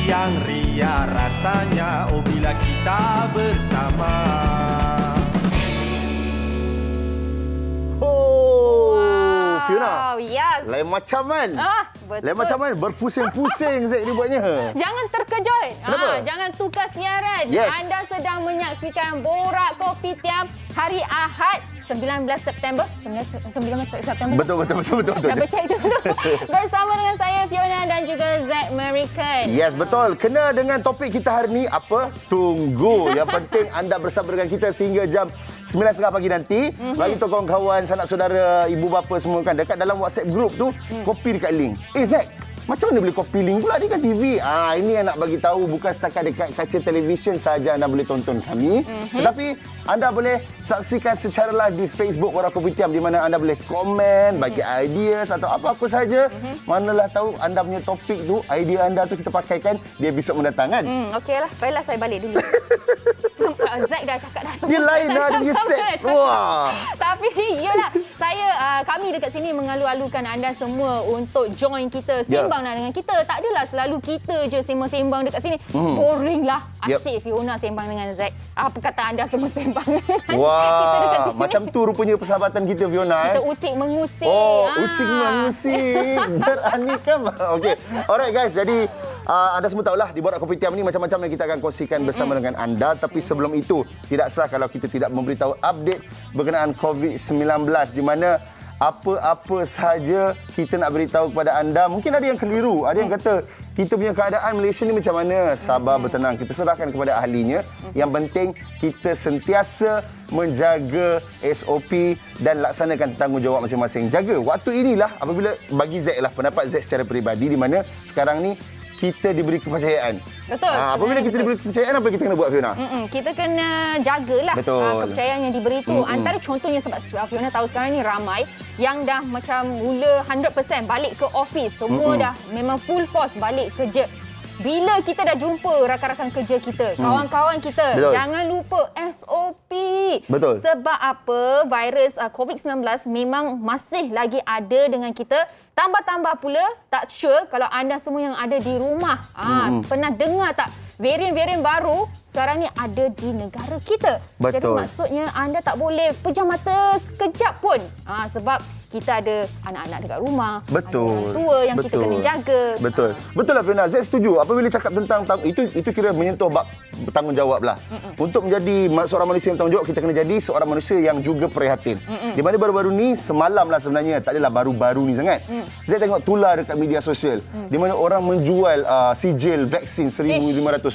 yang ria rasanya oh bila kita bersama. Oh, Fiona. Yes. Lain macam kan? Betul. Lain macam kan? Berpusing-pusing Zack dia buatnya. Jangan terkejut. Kenapa? Jangan tukar siaran. Yes. Anda sedang menyaksikan Borak Kopitiam hari Ahad 19 September. 19 September. Betul. Dah bercek dulu. Bersama dengan saya Fiona dan juga Zack American. Yes, betul. Kena dengan topik kita hari ni apa? Tunggu. Yang penting anda bersama dengan kita sehingga jam 9.30 pagi nanti. Bagi tu kawan-kawan, sanak saudara, ibu bapa semua kan dekat dalam WhatsApp group tu, copy dekat link. Zack, macam mana boleh copy link pula? Dia kan TV. Ini yang nak bagi tahu, bukan setakat dekat kaca televisyen saja anda boleh tonton kami. Tetapi anda boleh saksikan secara live di Facebook Borak Kopitiam di mana anda boleh komen, bagi ideas atau apa-apa saja. Manalah tahu anda punya topik tu, idea anda tu kita pakaikan di episod mendatang kan? Okeylah, baiklah saya balik dulu. Zack dah cakap dah semua. Dia lain dah dia punya set. Wah. Tapi iyalah, kami dekat sini mengalu-alukan anda semua untuk join kita, sembanglah dengan kita. Tak adalah selalu kita je sembang-sembang dekat sini. Boring lah. Asyik Fiona sembang dengan Zack. Apa kata anda semua sembang dengan kita dekat sini. Macam tu rupanya persahabatan kita Fiona. Kita usik-mengusik. Usik-mengusik. Beraneka. Okey. Alright guys, jadi anda semua tahulah di Borak Kopitiam ni macam-macam yang kita akan kongsikan bersama dengan anda. Tapi sebelum itu, tidak sah kalau kita tidak memberitahu update berkenaan COVID-19 di mana apa-apa sahaja kita nak beritahu kepada anda. Mungkin ada yang keliru, ada yang kata kita punya keadaan Malaysia ni macam mana. Sabar, bertenang. Kita serahkan kepada ahlinya. Yang penting kita sentiasa menjaga SOP dan laksanakan tanggungjawab masing-masing. Jaga waktu inilah apabila bagi Zack lah pendapat Zack secara peribadi di mana sekarang ni kita diberi kepercayaan. Betul. Apabila kita diberi kepercayaan, apa kita kena buat, Fiona? Kita kena jagalah kepercayaan yang diberi itu. Antara contohnya sebab Fiona tahu sekarang ni ramai yang dah macam mula 100% balik ke office. Semua dah memang full force balik kerja. Bila kita dah jumpa rakan-rakan kerja kita, kawan-kawan kita, jangan lupa SOP. Betul. Sebab apa? Virus COVID-19 memang masih lagi ada dengan kita. Tambah-tambah pula, tak sure kalau anda semua yang ada di rumah pernah dengar tak varian-varian baru sekarang ni ada di negara kita. Betul. Jadi maksudnya anda tak boleh pejam mata sekejap pun. Sebab kita ada anak-anak dekat rumah. Betul. Ada orang tua yang kita kena jaga. Betul. Betul lah Fiona. Zack setuju. Apabila cakap tentang itu kira menyentuh bab bertanggungjawab lah. Untuk menjadi seorang manusia yang bertanggungjawab, kita kena jadi seorang manusia yang juga prihatin. Di mana baru-baru ni, semalam lah sebenarnya, tak adalah baru-baru ni sangat. Zack tengok tular dekat media sosial di mana orang menjual sijil vaksin RM1,500.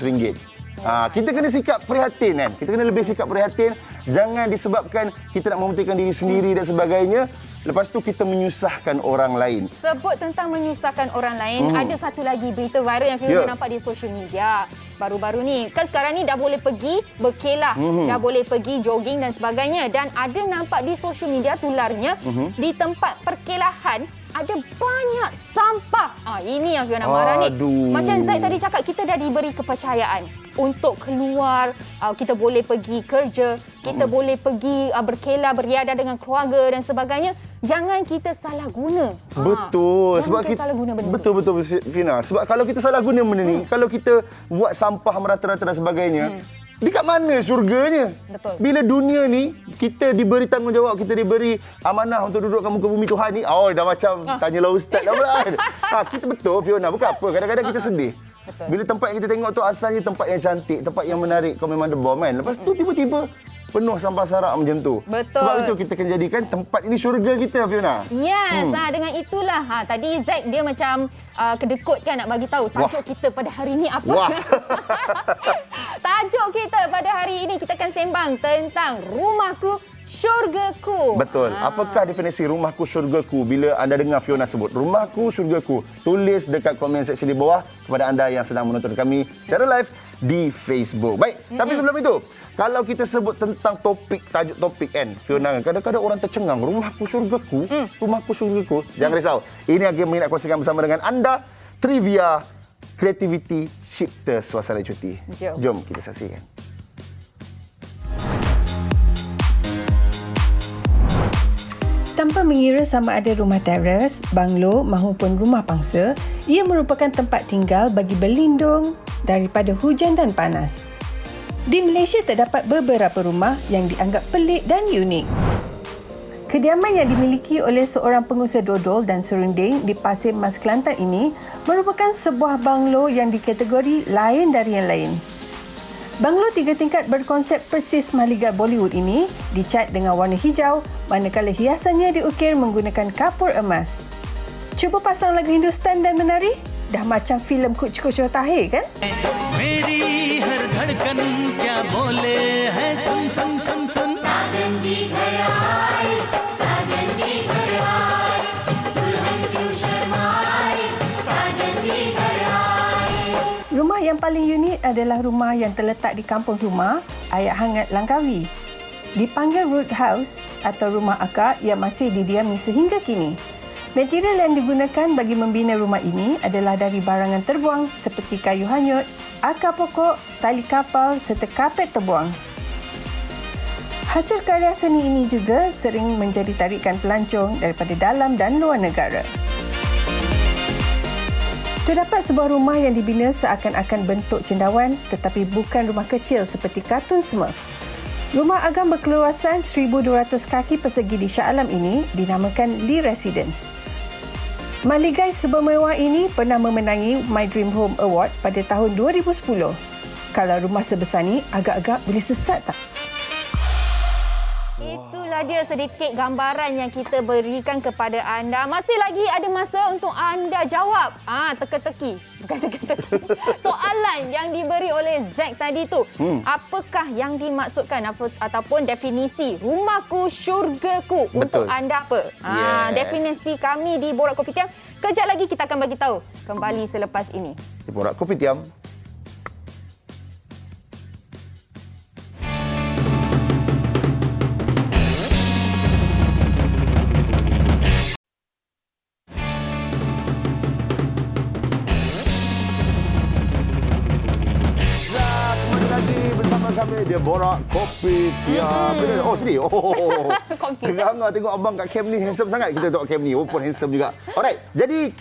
Kita kena sikap prihatin kan. Kita kena lebih sikap prihatin. Jangan disebabkan kita nak mementingkan diri sendiri dan sebagainya. Lepas tu kita menyusahkan orang lain. Sebut tentang menyusahkan orang lain, ada satu lagi berita viral yang Fiona nampak di social media baru-baru ni. Kan sekarang ni dah boleh pergi berkelah, dah boleh pergi jogging dan sebagainya. Dan ada nampak di social media tularnya di tempat perkelahan ada banyak sampah. Ini yang Fiona marah ni. Macam Zack tadi cakap, kita dah diberi kepercayaan untuk keluar, kita boleh pergi kerja, kita boleh pergi berkelah, beriadah dengan keluarga dan sebagainya. Jangan kita salah guna. Betul. Sebab kita salah guna benda. Betul Fina. Sebab kalau kita salah guna benda ni, kalau kita buat sampah merata-rata dan sebagainya, dekat mana syurganya? Betul. Bila dunia ni kita diberi tanggungjawab, kita diberi amanah untuk dudukkan muka bumi Tuhan ni, dah macam tanyalah ustaz dah pula kan. Kita betul Fiona, bukan apa. Kadang-kadang kita sedih. Betul. Bila tempat yang kita tengok tu asalnya tempat yang cantik, tempat yang menarik, kau memang the bomb kan. Lepas tu tiba-tiba penuh sampah sarak macam tu. Betul. Sebab itu kita kena jadikan tempat ini syurga kita, Fiona. Yes, dengan itulah. Tadi Zack dia macam kedekut kan nak bagi tahu tajuk kita pada hari ini apa. Tajuk kita pada hari ini kita akan sembang tentang rumahku syurgaku. Betul. Apakah definisi rumahku syurgaku bila anda dengar Fiona sebut rumahku syurgaku? Tulis dekat komen section di bawah kepada anda yang sedang menonton kami secara live di Facebook. Baik, tapi sebelum itu, kalau kita sebut tentang tajuk topik kan, Fiona, kadang-kadang orang tercengang, rumahku syurgaku, rumahku syurgaku. Jangan risau. Ini akan nak kongsikan bersama dengan anda trivia kreativiti cipta suasana cuti. Jom kita saksikan. Tanpa mengira sama ada rumah teres, banglo maupun rumah pangsa, ia merupakan tempat tinggal bagi berlindung daripada hujan dan panas. Di Malaysia terdapat beberapa rumah yang dianggap pelik dan unik. Kediaman yang dimiliki oleh seorang pengusaha dodol dan serunding di Pasir Mas Kelantan ini merupakan sebuah banglo yang dikategori lain dari yang lain. Banglo 3 tingkat berkonsep persis mahligai Bollywood ini dicat dengan warna hijau, manakala hiasannya diukir menggunakan kapur emas. Cuba pasang lagu Hindustan dan menari? Dah macam filem Kuch Kuch Hota Hai kan? मेरी हर धड़कन क्या बोले है सुन सुन सुन सुन साजन जी घर आए साजन जी घर आए दुल्हन क्यों शर्माए साजन जी घर आए. Rumah yang paling unik adalah rumah yang terletak di kampung rumah Ayat Hangat Langkawi. Dipanggil Root House atau rumah akar yang masih didiami sehingga kini. Material yang digunakan bagi membina rumah ini adalah dari barangan terbuang seperti kayu hanyut, akar pokok, tali kapal serta kapet terbuang. Hasil karya seni ini juga sering menjadi tarikan pelancong daripada dalam dan luar negara. Terdapat sebuah rumah yang dibina seakan-akan bentuk cendawan tetapi bukan rumah kecil seperti kartun Smurf. Rumah agam berkeluasan 1,200 kaki persegi di Shah Alam ini dinamakan Lee Residence. Mahligai sebermewah ini pernah memenangi My Dream Home Award pada tahun 2010. Kalau rumah sebesar ni agak-agak boleh sesat tak? Itulah dia sedikit gambaran yang kita berikan kepada anda. Masih lagi ada masa untuk anda jawab. Teka-teki. Bukan teka-teki. Soalan yang diberi oleh Zack tadi tu. Apakah yang dimaksudkan ataupun definisi rumahku syurgaku untuk anda apa? Definisi kami di Borak Kopitiam. Kejap lagi kita akan bagi tahu kembali selepas ini. Di Borak Kopitiam. Dia Borak Kopitiam. Oh, sedih. Terangah tengok abang kat camp ni handsome sangat. Kita tengok camp ni pun handsome juga. Alright. Jadi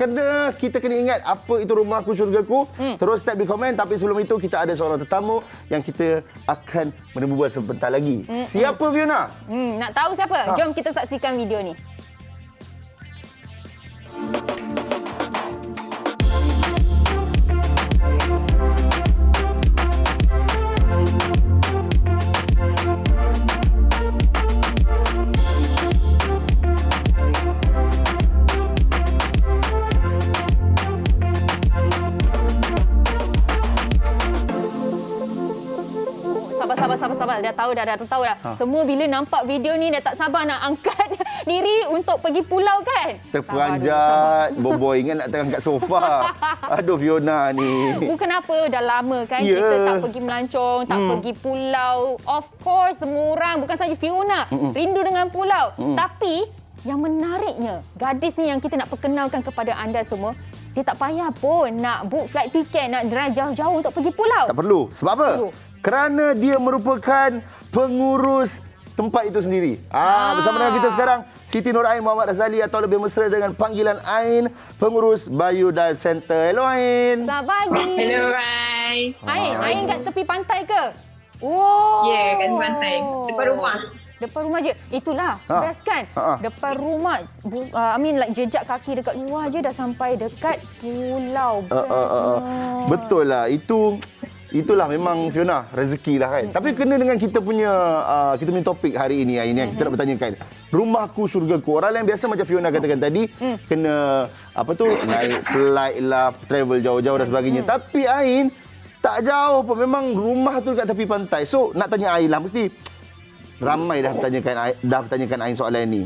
kita kena ingat apa itu rumahku syurgaku. Terus type di komen. Tapi sebelum itu kita ada seorang tetamu yang kita akan berbual sebentar lagi. Siapa Fiona? Nak tahu siapa? Jom kita saksikan video ni. Sabar. Dah tahu dah. Semua bila nampak video ni dah tak sabar nak angkat diri untuk pergi pulau kan? Terperanjat, boboy ingat nak tengah kat sofa. Aduh Fiona ni. Bukan apa, dah lama kan kita tak pergi melancong, tak pergi pulau. Of course, semua orang, bukan saja Fiona, rindu dengan pulau. Tapi yang menariknya, gadis ni yang kita nak perkenalkan kepada anda semua, dia tak payah pun nak book flight tiket, nak drive jauh-jauh untuk pergi pulau. Tak perlu. Sebab apa? Kerana dia merupakan pengurus tempat itu sendiri. Bersama dengan kita sekarang, Siti Nur Ain Muhammad Razali atau lebih mesra dengan panggilan Ain, pengurus Bayu Dive Center. Hello Ain. Selamat pagi. Hello Rai. Ain kat tepi pantai ke? Oh. Ya, kat tepi pantai. Depan rumah. Depan rumah je. Itulah. Best kan? Depan rumah. Jejak kaki dekat luar je dah sampai dekat pulau. Betul lah. Itulah memang Fiona rezeki lah kan. Tapi kena dengan kita punya topik hari ini Ain yang kita nak bertanyakan. Rumahku syurgaku. Orang yang biasa macam Fiona katakan tadi kena naik flight lah, travel jauh-jauh dan sebagainya. Tapi Ain tak jauh pun, memang rumah tu dekat tepi pantai. So nak tanya Ain lah, mesti ramai dah bertanyakan Ain soalan ni.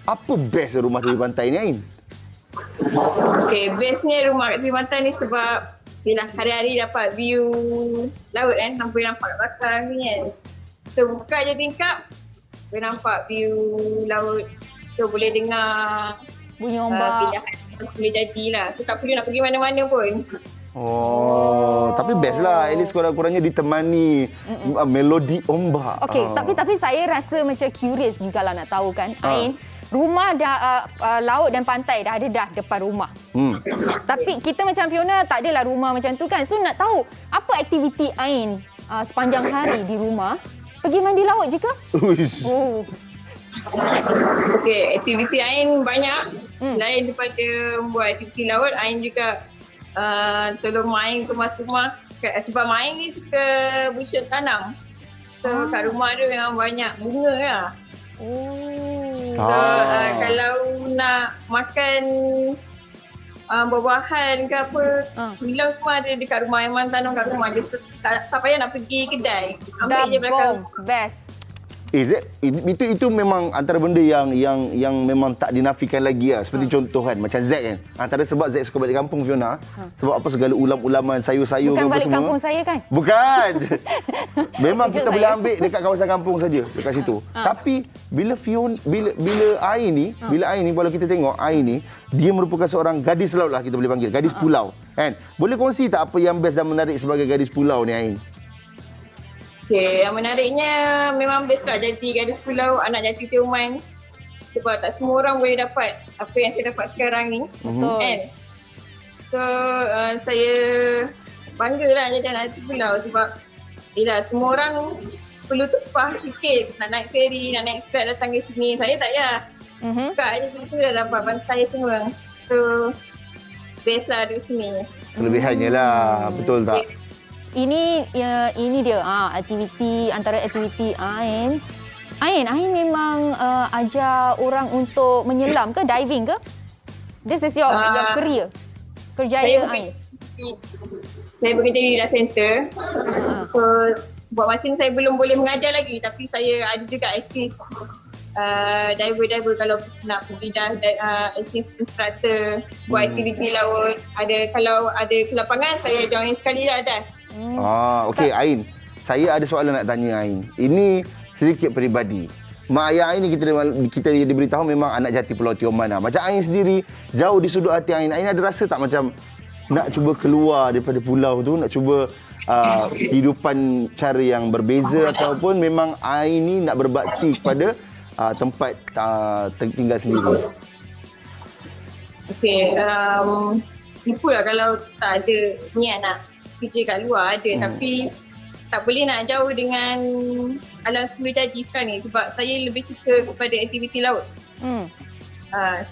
Apa best rumah tepi pantai ni Ain? Okey, bestnya rumah kat tepi pantai ni sebab yelah, hari-hari dapat view laut kan, sampai nampak kat belakang ni kan. So buka je tingkap, boleh nampak view laut. So boleh dengar bunyi ombak. Boleh jadilah. So tak perlu nak pergi mana-mana pun. Tapi best lah. At least kurang-kurangnya ditemani melodi ombak. Okey, tapi saya rasa macam curious jugalah nak tahu kan. Ain, rumah dah laut dan pantai dah ada dah depan rumah. Tapi kita macam Fiona tak adalah rumah macam tu kan. So nak tahu apa aktiviti Ain sepanjang hari di rumah? Pergi mandi laut je ke? Uish. Oh. Okey, aktiviti Ain banyak. Selain daripada buat aktiviti laut, Ain juga tolong Main kemas rumah. Sebab Main ni suka busuk tanam. So kat rumah dia memang banyak bunga lah. So kalau nak makan buah-buahan ke apa, pilau semua ada dekat rumah. Memang tanam kat rumah. Dia tak payah nak pergi kedai. Ambil je belakang. Best. Itu memang antara benda yang memang tak dinafikan lagi lah. Seperti contoh kan, macam Zack kan. Antara sebab Zack suka balik kampung, Fiona. Sebab apa, segala ulam-ulaman, sayur-sayur Bukan ke apa balik semua. kampung saya kan? Bukan. Memang Kejut kita saya. boleh ambil dekat kawasan kampung saja, dekat situ. Tapi bila Ain ni, kalau kita tengok Ain ni, dia merupakan seorang gadis laut lah, kita boleh panggil, gadis pulau. Kan? Boleh kongsi tak apa yang best dan menarik sebagai gadis pulau ni, Ain? Okay, yang menariknya memang best lah jadi gadis pulau, anak jati Tioman. Sebab tak semua orang boleh dapat apa yang saya dapat sekarang ni. Betul. Kan? So, saya bangga lah jadi anak jati pulau sebab semua orang perlu tupah sikit nak naik feri, nak naik skirt datang ke sini. Saya tak payah. Buka je situ dah dapat bantai semua. So, best lah di sini. Kelebihannya lah, betul tak? Ini dia aktiviti, antara aktiviti Ain. Ain memang ajar orang untuk menyelam ke, diving ke? This is your career. Kerjaya Ain. Saya bekerja di dive center. So buat masa ni saya belum boleh mengajar lagi, tapi saya ada juga assist diver kalau nak pergi assist instructor buat aktiviti laut. Kalau ada kelapangan saya join sekali dah dive. Okey Ain. Saya ada soalan nak tanya Ain. Ini sedikit peribadi. Mak ayah Ain ni kita diberitahu memang anak jati Pulau Tioman lah. Macam Ain sendiri, jauh di sudut hati Ain ada rasa tak macam nak cuba keluar daripada pulau tu, nak cuba kehidupan cara yang berbeza, ataupun memang Ain ni nak berbakti kepada tempat tinggal sendiri? Okey, tipulah kalau tak ada niat nak kerja kat luar ada, tapi tak boleh nak jauh dengan alam semula jadi sekarang ni sebab saya lebih suka kepada aktiviti laut.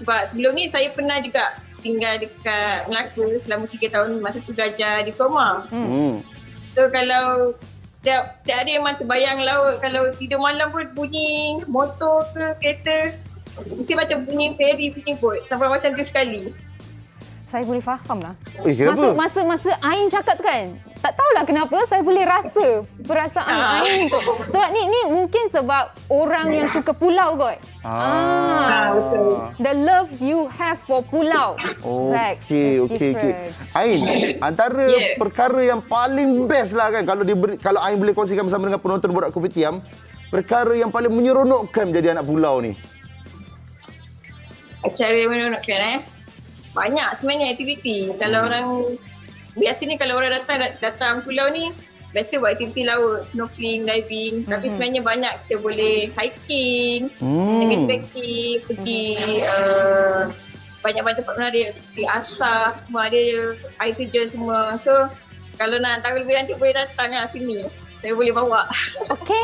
Sebab sebelum ni saya pernah juga tinggal dekat Melaka selama 3 tahun masa tu belajar diploma. So kalau setiap hari memang terbayang laut. Kalau tidur malam pun bunyi motor ke kereta, mesti macam bunyi feri, bunyi bot. Sampai macam tu sekali. Saya boleh faham lah. Kenapa? Masa Ain cakap tu kan, tak tahulah kenapa saya boleh rasa perasaan Ain tu. Sebab ni mungkin sebab orang yang suka pulau kot. Betul. The love you have for pulau. Okey. Ain, antara perkara yang paling best lah kan, kalau Ain boleh kongsikan bersama dengan penonton Borak Kopitiam, perkara yang paling menyeronokkan menjadi anak pulau ni. Acara yang menyeronokkan banyak sebenarnya aktiviti. Kalau orang biasanya kalau orang datang pulau ni biasa buat aktiviti laut, snorkeling, diving, tapi sebenarnya banyak kita boleh hiking, trekking, pergi banyak-banyak tempat menarik, pergi asap, semua ada air terjun semua. So kalau nak tahu lebih lanjut boleh datang lah sini. Saya boleh bawa. Okey.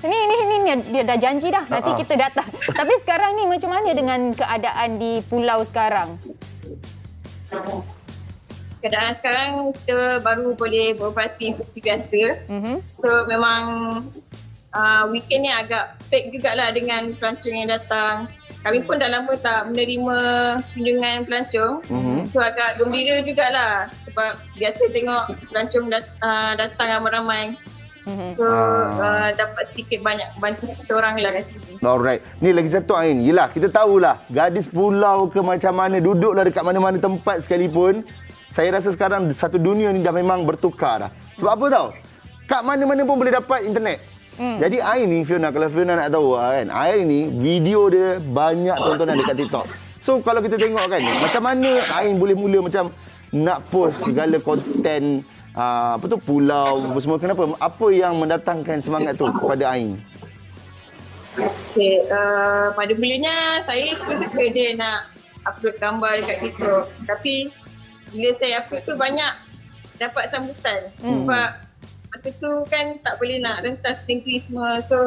Ni dia dah janji dah. Nanti kita datang. Tapi sekarang ni macam mana dengan keadaan di pulau sekarang? Keadaan sekarang kita baru boleh beroperasi seperti biasa. So memang weekend ni agak pack jugalah dengan pelancong yang datang. Kami pun dah lama tak menerima kunjungan pelancong. So agak gembira jugalah sebab biasa tengok pelancong datang ramai-ramai. So dapat sedikit banyak bantu kita orang lah kat sini. Alright. Ni lagi satu Ain. Yelah, kita tahulah gadis pulau ke macam mana, duduklah dekat mana-mana tempat sekalipun. Saya rasa sekarang satu dunia ni dah memang bertukar dah. Sebab apa tahu? Kat mana-mana pun boleh dapat internet. Jadi Ain ni, Fiona, kalau Fiona nak tahu kan, Ain ni video dia banyak tontonan dekat TikTok. So kalau kita tengok kan, macam mana Ain boleh mula macam nak post segala konten pulau semua. Kenapa? Apa yang mendatangkan semangat tu kepada Ain? Okay, pada mulanya saya suka je nak upload gambar dekat TikTok. Tapi bila saya upload tu banyak dapat sambutan. Sebab masa tu kan tak boleh nak rentas negeri semua. So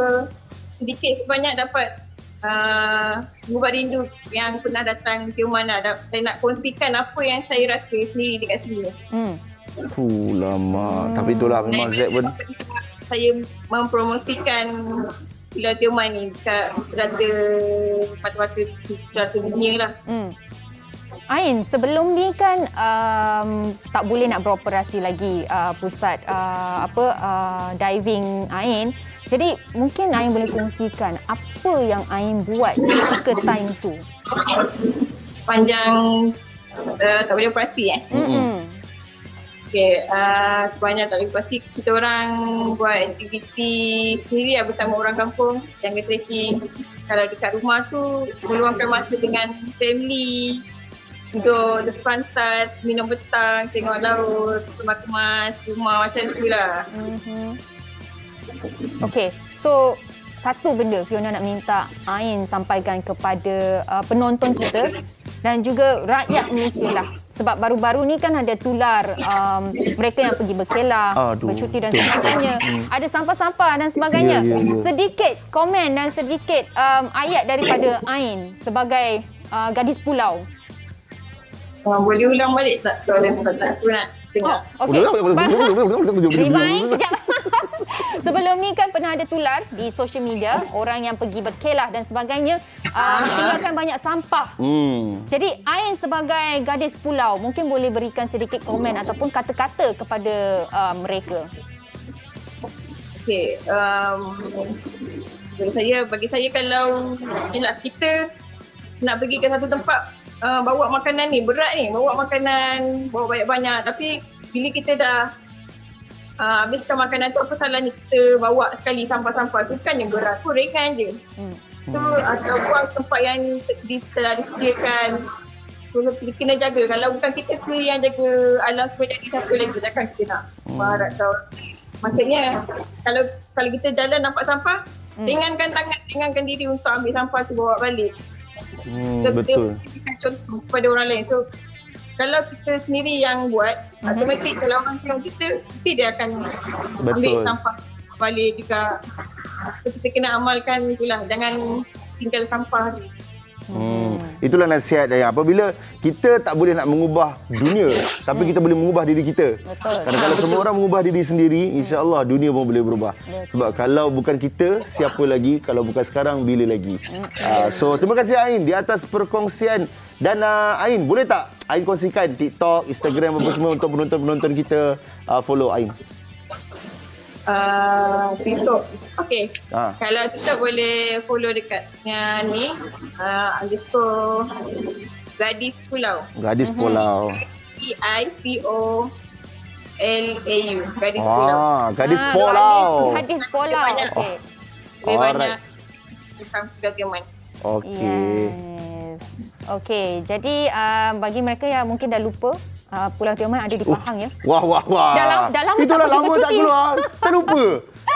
sedikit sebanyak dapat mengubah rindu yang pernah datang Tioman lah. Saya nak kongsikan apa yang saya rasa sendiri dekat sini. Lama. Tapi itulah memang Zack pun. Saya mempromosikan Pulau Tioman ni dekat mata-mata dunia lah. Ain, sebelum ni kan tak boleh nak beroperasi lagi pusat diving Ain. Jadi mungkin Ain boleh kongsikan apa yang Ain buat ketika time tu. Panjang tak boleh operasi Okay, sepanjang tak boleh operasi, kita orang buat aktiviti sendiri bersama orang kampung, jaga trekking. Kalau dekat rumah tu, meluangkan masa dengan family, duduk di pantai, minum petang, tengok laut, kemas-kemas rumah macam tu lah. Okay, so satu benda Fiona nak minta Ain sampaikan kepada penonton kita dan juga rakyat Malaysia lah. Sebab baru-baru ni kan ada tular mereka yang pergi berkelah, bercuti dan sebagainya. Ada sampah-sampah dan sebagainya. Sedikit komen dan sedikit ayat daripada Ain sebagai gadis pulau. Boleh ulang balik tak soalan tak? Aku nak tengok. Okey. Rewind kejap. Sebelum ni kan pernah ada tular di social media orang yang pergi berkelah dan sebagainya tinggalkan banyak sampah. Jadi Ain sebagai gadis pulau mungkin boleh berikan sedikit komen ataupun kata-kata kepada mereka. Okey, bagi saya kalau kita nak pergi ke satu tempat, bawa makanan ni berat ni, bawa banyak-banyak, tapi bila kita dah habiskan makanan tu, apa salahnya kita bawa sekali sampah-sampah tu, bukannya berat pun, ringan je. So atau buang tempat yang telah disediakan. So kita kena jaga, kalau bukan kita sendiri yang jaga alam semesta ni, siapa lagi takkan kita nak berharap tahu. Maksudnya kalau kita jalan nampak sampah, ringankan tangan, ringankan diri untuk ambil sampah tu bawa balik. Betul. Kita contoh kepada orang lain. So kalau kita sendiri yang buat, automatik kalau orang tengok kita, mesti dia akan ambil sampah balik juga. So, kita kena amalkan itulah, jangan tinggal sampah ni. Itulah nasihat saya. Apabila kita tak boleh nak mengubah dunia, tapi kita boleh mengubah diri kita. Kerana kalau semua orang mengubah diri sendiri, insya-Allah dunia pun boleh berubah. Sebab kalau bukan kita, siapa lagi? Kalau bukan sekarang, bila lagi? So terima kasih Ain di atas perkongsian. Dan Ain, boleh tak Ain kongsikan TikTok, Instagram apa semua untuk penonton-penonton kita follow Ain? TikTok. Okey. Kalau TikTok boleh follow dekat ni underscore Gadis Pulau. Gadis Pulau. EIPOLAU. Gadis Pulau. Gadis Pulau. Gadis Pulau. Okey. Lebih banyak tentang Pulau Tioman. Okey. Yes. Okey, jadi bagi mereka yang mungkin dah lupa, Pulau Tioman ada di Pahang ya. Wah. Dah lama itulah tak lama pergi tak keluar. Tak lupa.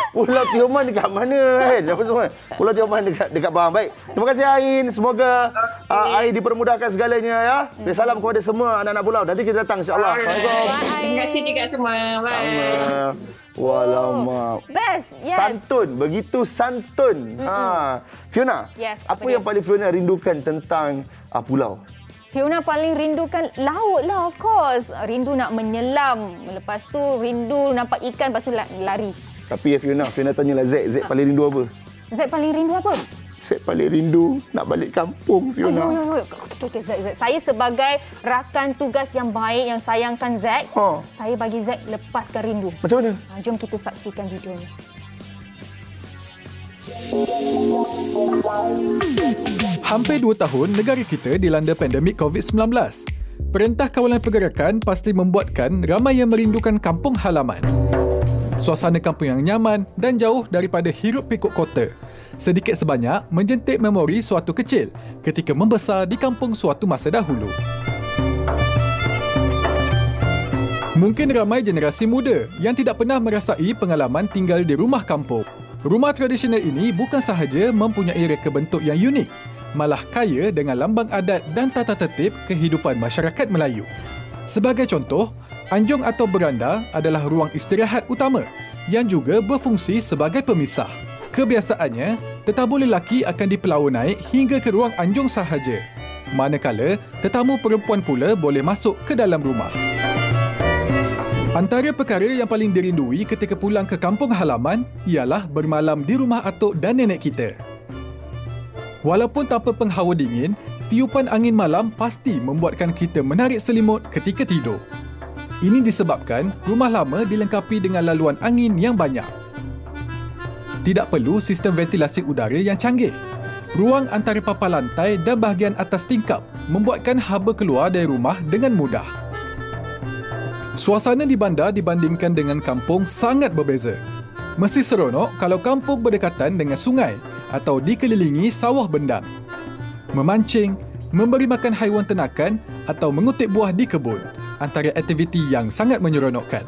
Pulau Tioman dekat mana kan? Apa semua? Pulau Tioman dekat Pahang. Baik. Terima kasih Ain. Semoga Ain dipermudahkan segalanya ya. Salam kepada semua anak-anak pulau. Nanti kita datang insya-Allah. Assalamualaikum. Terima kasih juga semua. Bye. Walamak. Best. Yes. Santun, begitu santun. Fiona, Yes, apa apa yang paling Fiona rindukan tentang pulau? Fiona paling rindukan laut lah, of course. Rindu nak menyelam. Lepas tu rindu nampak ikan, lepas tu lari. Tapi ya Fiona tanyalah Zack paling rindu apa? Zack paling rindu apa? Zack paling rindu nak balik kampung, Fiona. Okey, Zack. Saya sebagai rakan tugas yang baik, yang sayangkan Zack, saya bagi Zack lepaskan rindu. Macam mana? Jom kita saksikan videonya. Hampir 2 tahun negara kita dilanda pandemik COVID-19. Perintah Kawalan Pergerakan pasti membuatkan ramai yang merindukan kampung halaman. Suasana kampung yang nyaman dan jauh daripada hiruk pikuk kota. Sedikit sebanyak menjentik memori suatu kecil ketika membesar di kampung suatu masa dahulu. Mungkin ramai generasi muda yang tidak pernah merasai pengalaman tinggal di rumah kampung. Rumah tradisional ini bukan sahaja mempunyai reka bentuk yang unik, malah kaya dengan lambang adat dan tata tertib kehidupan masyarakat Melayu. Sebagai contoh, anjung atau beranda adalah ruang istirahat utama yang juga berfungsi sebagai pemisah. Kebiasaannya, tetamu lelaki akan dipelawa naik hingga ke ruang anjung sahaja, manakala tetamu perempuan pula boleh masuk ke dalam rumah. Antara perkara yang paling dirindui ketika pulang ke kampung halaman ialah bermalam di rumah atuk dan nenek kita. Walaupun tanpa penghawa dingin, tiupan angin malam pasti membuatkan kita menarik selimut ketika tidur. Ini disebabkan rumah lama dilengkapi dengan laluan angin yang banyak. Tidak perlu sistem ventilasi udara yang canggih. Ruang antara papan lantai dan bahagian atas tingkap membuatkan haba keluar dari rumah dengan mudah. Suasana di bandar dibandingkan dengan kampung sangat berbeza. Mesti seronok kalau kampung berdekatan dengan sungai atau dikelilingi sawah bendang. Memancing, memberi makan haiwan ternakan atau mengutip buah di kebun, antara aktiviti yang sangat menyeronokkan.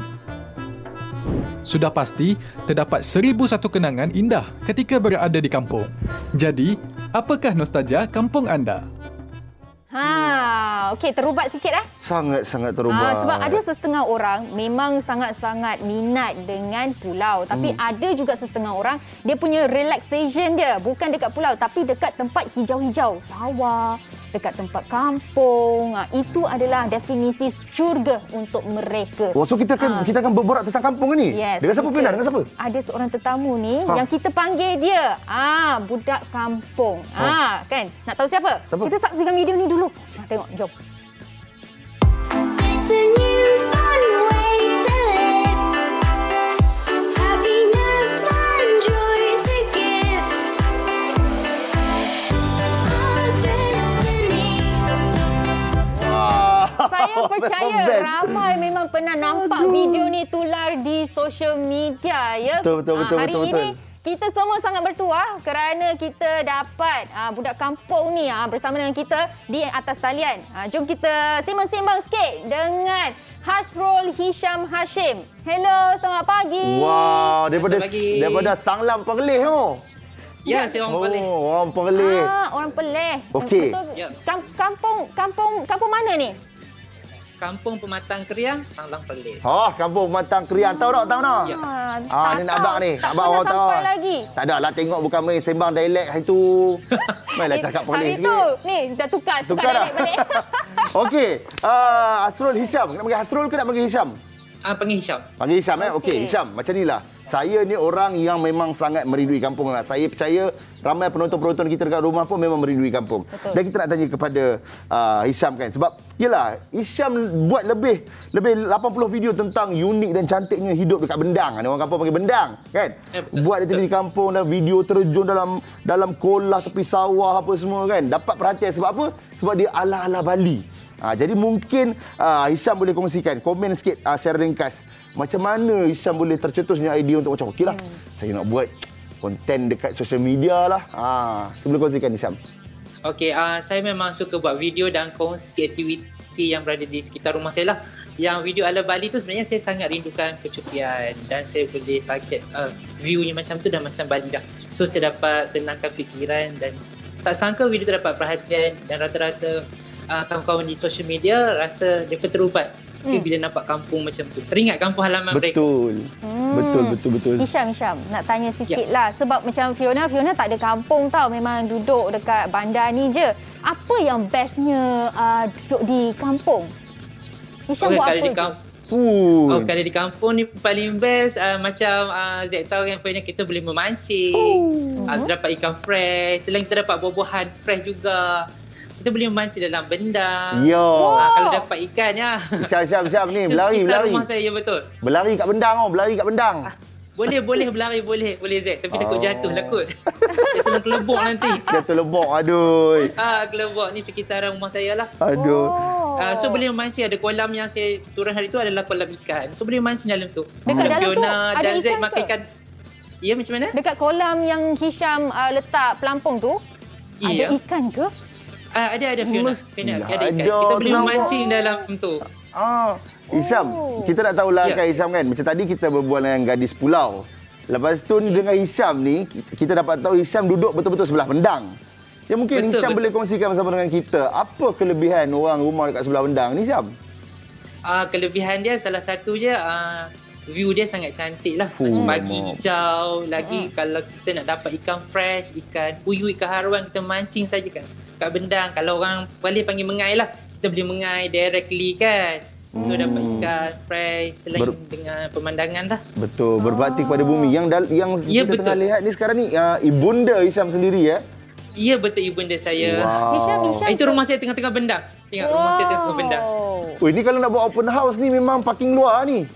Sudah pasti, terdapat 1001 kenangan indah ketika berada di kampung. Jadi, apakah nostalgia kampung anda? Okey, terubat sikit Sangat-sangat terubat. Sebab ada setengah orang memang sangat-sangat minat dengan pulau. Tapi ada juga setengah orang, dia punya relaxation dia bukan dekat pulau tapi dekat tempat hijau-hijau. Sawah, dekat tempat kampung. Itu adalah definisi syurga untuk mereka. So kita akan berborak tentang kampung ni. Yes, Dengan siapa Fiona? Dengan siapa? Ada seorang tetamu ni yang kita panggil dia budak kampung. Kan? Nak tahu siapa? Kita saksikan video ni dulu. Tengok, jom. It's a new fun way to live. Happiness and joy to give. Our destiny. Saya percaya best. ramai memang pernah nampak video ni tular di social media, ya. Betul. Hari ini kita semua sangat bertuah kerana kita dapat budak kampung ni bersama dengan kita di atas talian. Jom kita sembang-sembang sikit dengan Hasrul Hisham Hashim. Hello, selamat pagi. Wow, daripada Sanglam Perlis tu. Ya, saya orang Perlis. Orang Perlis. Orang Perlis. Okey. Ya. Kampung mana ni? Kampung Pematang Kriang, Sanglang Perlis. Kampung Pematang Kriang. Tahu tak? Ya. Ni nak abang ni. Tak Abang pernah orang tahu. sampai lagi. Tak ada lah, tengok bukan main sembang dialek hari tu. Mainlah cakap Perlis Hari sikit. tu, ni dah tukar Tukar dah. balik. Okey. Hasrul Hisham. Nak panggil Hasrul ke nak panggil Hisham? Panggil Hisham. Panggil Hisham Okey. Okey, Hisham. Macam ni lah. Saya ni orang yang memang sangat merindui kampung lah. Saya percaya ramai penonton-penonton kita dekat rumah pun memang merindui kampung. Betul. Dan kita nak tanya kepada Hisham kan. Sebab, yelah, Hisham buat lebih 80 video tentang unik dan cantiknya hidup dekat Bendang. Ada orang kampung panggil Bendang, kan? Betul. Buat aktiviti kampung dan video terjun dalam kolah tepi sawah apa semua kan. Dapat perhatian sebab apa? Sebab dia ala-ala Bali. Jadi mungkin Hisham boleh kongsikan, komen sikit secara ringkas. Macam mana Hisham boleh tercetusnya idea untuk macam okeylah, saya nak buat konten dekat social media lah. Sebelum kongsikan Hisham. Okey, saya memang suka buat video dan kongsi aktiviti yang berada di sekitar rumah saya lah. Yang video ala Bali tu sebenarnya saya sangat rindukan percutian dan saya boleh target view-nya macam tu dah macam Bali dah. So saya dapat tenangkan fikiran dan tak sangka video tu dapat perhatian dan rata-rata kawan-kawan di social media rasa mereka terubat bila nampak kampung macam tu. Teringat kampung halaman mereka. Betul. Hisham, nak tanya sikit lah. Sebab macam Fiona tak ada kampung tau. Memang duduk dekat bandar ni je. Apa yang bestnya duduk di kampung? Hisham buat apa je? Kalau di kampung ni paling best macam Zack tahu yang poinnya kita boleh memancing. Dapat ikan fresh. Selain kita dapat buah-buahan fresh juga. Kita boleh memancing dalam bendang. Kalau dapat ikan ya. Hisham ni berlari. Rumah saya, ya betul. Berlari kat bendang. Boleh berlari boleh Zack, tapi takut jatuh takut. Jatuh kelebok nanti. Jatuh lebok, aduh. Kelebok ni sekitaran rumah saya lah. Aduh. So boleh memancing, ada kolam yang saya turun hari tu adalah kolam ikan. So boleh memancing dalam tu. Dekat dalam tu Fiona ada dan Zack ikan makan ke? ikan. Ya, macam mana? Dekat kolam yang Hisham letak pelampung tu, Iya. ada ikan ke? Ada Fiona. Mestilah Ada ikan. ada. Kita boleh Kenapa? memancing dalam tu. Hisham, kita nak tahulah Ya. kan Hisham kan. Macam tadi kita berbual dengan gadis pulau. Lepas tu ni dengan Hisham ni, kita dapat tahu Hisham duduk betul-betul sebelah Pendang. Ya mungkin Betul, Hisham betul. boleh kongsikan bersama dengan kita. Apa kelebihan orang rumah dekat sebelah Pendang ni, Hisham? Kelebihan dia salah satu je view dia sangat cantik lah. Macam pagi hijau. Lagi kalau kita nak dapat ikan fresh, ikan puyuh, ikan haruan, kita mancing saja kat Bendang. Kalau orang boleh panggil mengai lah, kita boleh mengai directly kan. So dapat ikan fresh selain dengan pemandangan lah. Betul, berbakti kepada bumi. Yang Ya, kita tengah betul. lihat ni sekarang ni ibunda Hisham sendiri ya. Ya, betul ibunda saya. Wow. Hisham Itu rumah saya tengah-tengah Bendang. Tengok rumah saya tengah-tengah Bendang. Oh, ini kalau nak buat open house ni memang parking luar ni.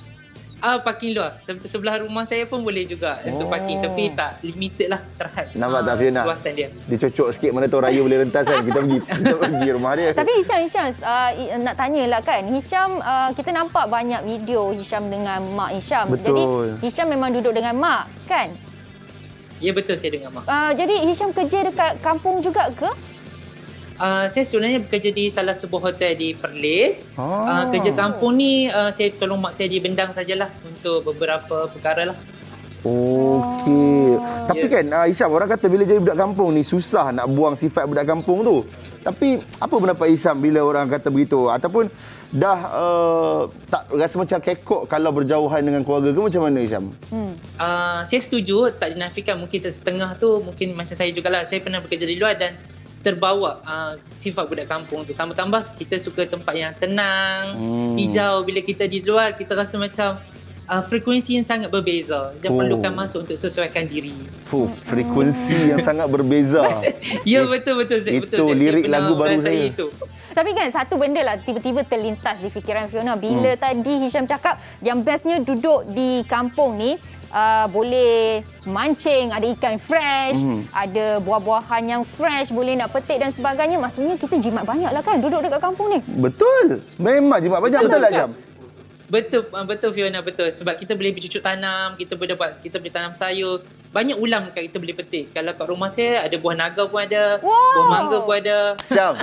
Parking luar. Sebelah rumah saya pun boleh juga untuk parking. Tapi tak limited lah terhad. Nampak tak Fiona? Luasan dia. Dia cocok sikit mana tahu raya boleh rentas kan. Kita pergi rumah dia. Tapi Hisham nak tanyalah kan. Hisham kita nampak banyak video Hisham dengan mak Hisham. Betul. Jadi Hisham memang duduk dengan mak kan? Ya, betul saya dengar mak. Jadi Hisham kerja dekat kampung juga ke? Saya sebenarnya bekerja di salah sebuah hotel di Perlis. Kerja kampung ni saya tolong mak saya di Bendang sajalah untuk beberapa perkara lah. Okey. Tapi Ya. kan Hisham, orang kata bila jadi budak kampung ni susah nak buang sifat budak kampung tu. Tapi apa pendapat Hisham bila orang kata begitu? Ataupun dah tak rasa macam kekok kalau berjauhan dengan keluarga ke macam mana Hisham? Saya setuju, tak dinafikan mungkin setengah tu mungkin macam saya jugalah. Saya pernah bekerja di luar dan terbawa sifat budak kampung tu. Tambah-tambah kita suka tempat yang tenang, hijau. Bila kita di luar kita rasa macam frekuensi yang sangat berbeza dan perlukan masa untuk sesuaikan diri. Frekuensi yang sangat berbeza. Ya, betul-betul. Itu lirik lagu baru saya. Itu. Tapi kan satu benda lah tiba-tiba terlintas di fikiran Fiona bila tadi Hisham cakap yang bestnya duduk di kampung ni boleh mancing, ada ikan fresh, ada buah-buahan yang fresh, boleh nak petik dan sebagainya. Maksudnya kita jimat banyak lah kan duduk dekat kampung ni. Betul. Memang jimat banyak. Betul tak Hisham? Betul Fiona, betul. Sebab kita boleh bercucuk tanam, kita boleh tanam sayur. Banyak ulam kan kita boleh petik. Kalau kat rumah saya ada buah naga pun ada, buah mangga pun ada. Syam,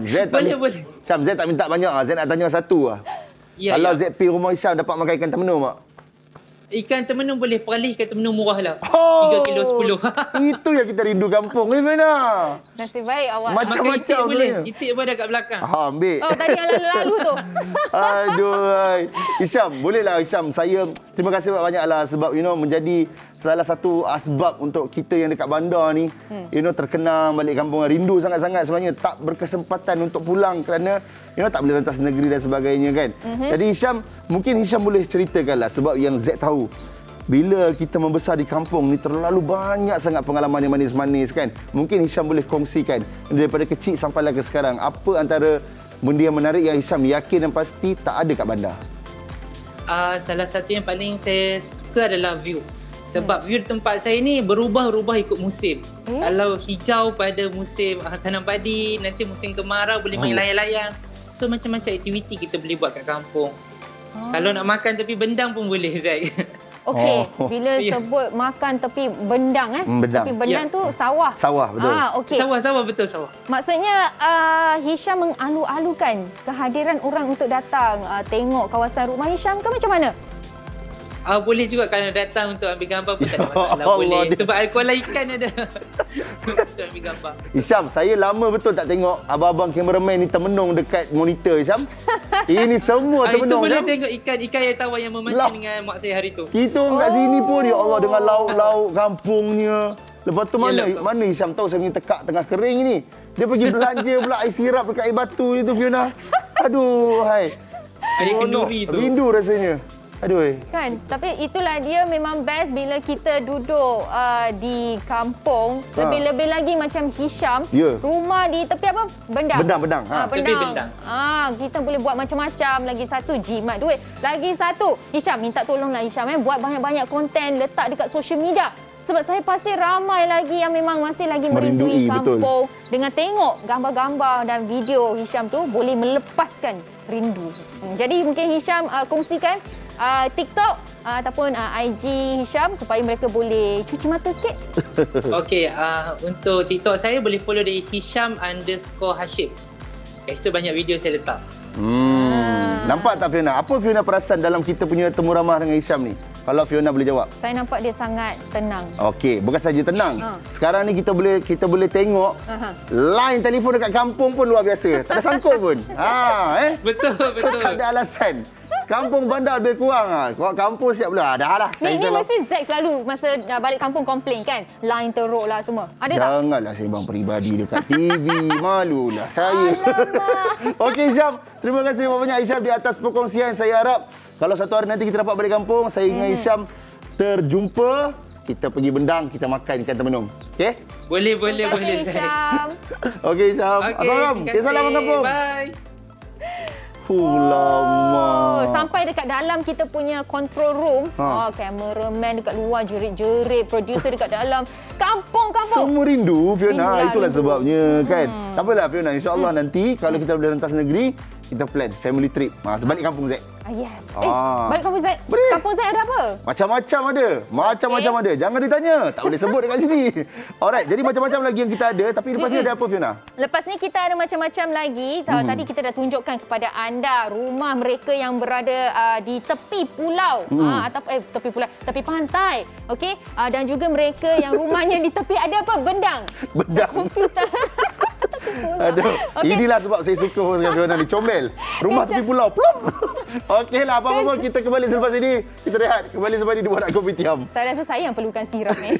Z tak Boleh. Syam, Z tak minta banyak. Z nak tanya satu lah. Ya, Kalau ya. Z pergi rumah Hisham dapat makan ikan temenung tak? Ikan temenung boleh peralihkan temenung murah lah. 3 kilo 10. Itu yang kita rindu kampung ni Fiona. Nasib baik awak. Macam- Makan itik boleh. sebenarnya. Itik pun ada kat belakang. Ambil. Oh tadi yang lalu-lalu tu. Aduh. Hisham, bolehlah Hisham. Saya terima kasih banyak-banyaklah sebab menjadi salah satu asbab untuk kita yang dekat bandar ni terkenang balik kampung. Rindu sangat-sangat sebenarnya tak berkesempatan untuk pulang kerana tak boleh rentas negeri dan sebagainya kan. Jadi Hisham, mungkin Hisham boleh ceritakanlah sebab yang Z tahu bila kita membesar di kampung ni terlalu banyak sangat pengalaman yang manis-manis kan. Mungkin Hisham boleh kongsikan daripada kecil sampailah ke sekarang apa antara benda yang menarik yang Hisham yakin dan pasti tak ada kat bandar. Salah satu yang paling saya suka adalah view. Sebab view tempat saya ni berubah-ubah ikut musim. Kalau hijau pada musim tanam padi, nanti musim kemarau boleh main layang-layang. So macam-macam aktiviti kita boleh buat kat kampung. Kalau nak makan tepi Bendang pun boleh, Zack. Okey, Oh. bila Ya. sebut makan tepi Bendang Bendang. Tepi Bendang Ya. tu sawah. Sawah, betul. Okey. Sawah, betul sawah. Maksudnya Hisham mengalu-alukan kehadiran orang untuk datang tengok kawasan rumah Hisham ke macam mana? Boleh juga kalau datang untuk ambil gambar pun tak ada masalah. Allah, Boleh. dia- Sebab alkohol ikan ada. Untuk ambil gambar. Hisham, saya lama betul tak tengok abang-abang kameraman ni termenung dekat monitor Hisham. Ini semua Itu termenung boleh Hisham. tengok ikan yang tawar yang Lah. memancing dengan mak saya hari tu. Kita orang kat sini pun ya Allah dengan lauk-lauk kampungnya. Lepas tu Yalah, mana Hisham tahu saya punya tekak tengah kering ni. Dia pergi belanja pula air sirap dekat air batu itu Fiona. Aduh, hai. Air Seronok. kenduri tu. Rindu rasanya. Aduh. Kan, tapi itulah dia memang best bila kita duduk di kampung. Lebih-lebih lagi macam Hisham, Ya. rumah di tepi apa? Bendang. Bendang. Tepi Bendang. Kita boleh buat macam-macam. Lagi satu, jimat duit. Lagi satu, Hisham, minta tolonglah Hisham buat banyak-banyak konten, letak dekat social media. Sebab saya pasti ramai lagi yang memang masih lagi merindui Merindui, kampung. Dengan tengok gambar-gambar dan video Hisham tu boleh melepaskan rindu. Jadi mungkin Hisham kongsikan TikTok ataupun IG Hisham supaya mereka boleh cuci mata sikit. Okey, untuk TikTok saya boleh follow dari Hisham_Hashim. Kat situ banyak video saya letak. Nampak tak Fiona? Apa Fiona perasan dalam kita punya temu ramah dengan Hisham ni? Kalau Fiona boleh jawab. Saya nampak dia sangat tenang. Okey, bukan saja tenang. Sekarang ni kita boleh tengok line telefon dekat kampung pun luar biasa. Tak ada sangkut pun. Betul. Tak ada alasan. Kampung bandar lebih kurang kampung siap pula. Dah lah. Ni mesti Zack selalu masa balik kampung komplain kan. Line teruk lah semua. Ada tak? Janganlah sembang peribadi dekat TV. Malulah saya. Okey Isyam, terima kasih banyak Isyam di atas perkongsian. Saya harap kalau satu hari nanti kita dapat balik kampung, saya dengan Isyam terjumpa. Kita pergi Bendang, kita makan ikan temenung. Okey? Boleh Zack. Okey Isyam. Assalamualaikum. Salam kampung. Bye. Lama. Sampai dekat dalam kita punya control room, cameraman dekat luar jerit-jerit, producer dekat dalam. Kampung. Semua rindu Fiona. Itulah rindu. sebabnya kan. Tak apalah Fiona, insya-Allah nanti kalau kita dah rentas negeri, kita plan family trip. Balik kampung Zack. Yes. Balik kampung Zack. Boleh. Kampung Zack ada apa? Macam-macam ada. Macam-macam ada. Jangan ditanya. Tak boleh sebut dekat sini. Alright, jadi macam-macam lagi yang kita ada. Tapi lepas ni ada apa Fiona? Lepas ni kita ada macam-macam lagi. Tadi kita dah tunjukkan kepada anda rumah mereka yang berada di tepi pulau. Atau tepi pulau, tepi pantai. Okey? Dan juga mereka yang rumahnya di tepi ada apa? Bendang. Confused tak? Aduh, inilah sebab saya suka dengan Fiona ni, comel. Rumah tepi pulau, plop. Okeylah, apa-apa pun kita kembali selepas ini. Kita rehat, kembali selepas ini di Borak Kopitiam. Saya rasa saya yang perlukan sirap ni.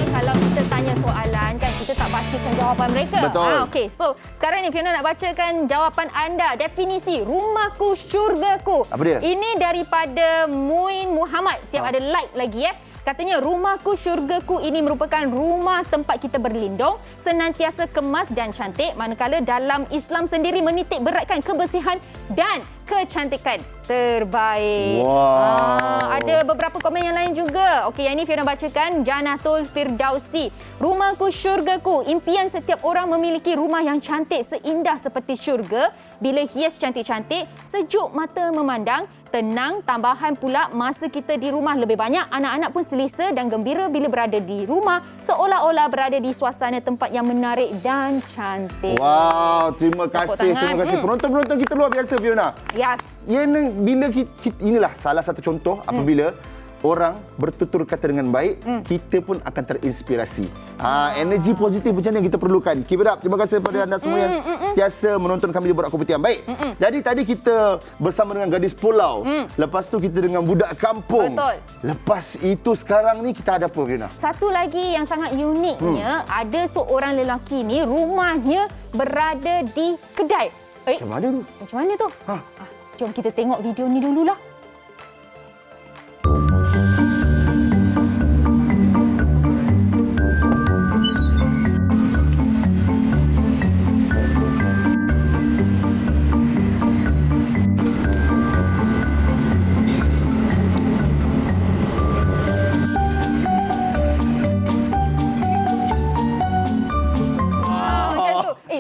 Kalau kita tanya soalan kan, kita tak bacakan jawapan mereka. Betul. Okey, so sekarang ni Fiona nak bacakan jawapan anda. Definisi rumahku syurgaku. Apa dia? Ini daripada Muin Muhammad. Siap ada like lagi Katanya rumahku syurgaku ini merupakan rumah tempat kita berlindung, senantiasa kemas dan cantik, manakala dalam Islam sendiri menitik beratkan kebersihan dan kecantikan terbaik. Wow. Ada beberapa komen yang lain juga. Okey, yang ini Fiona bacakan. Janatul Firdausi. Rumahku syurgaku. Impian setiap orang memiliki rumah yang cantik seindah seperti syurga. Bila hias cantik-cantik, sejuk mata memandang, tenang, tambahan pula masa kita di rumah lebih banyak. Anak-anak pun selesa dan gembira bila berada di rumah, seolah-olah berada di suasana tempat yang menarik dan cantik. Wow, terima kasih. Penonton-penonton kita luar biasa Fiona. Yes. Bila kita, inilah salah satu contoh apabila orang bertutur kata dengan baik, kita pun akan terinspirasi. Energi positif macam ni yang kita perlukan. Keep it up. Terima kasih kepada anda semua yang sentiasa menonton kami di Borak Kopitiam. Baik. Jadi tadi kita bersama dengan gadis pulau. Lepas tu kita dengan budak kampung. Betul. Lepas itu sekarang ni kita ada apa Fiona? Satu lagi yang sangat uniknya, ada seorang lelaki ni rumahnya berada di kedai. Macam mana tu? Macam mana tu? Jom kita tengok video ni dululah.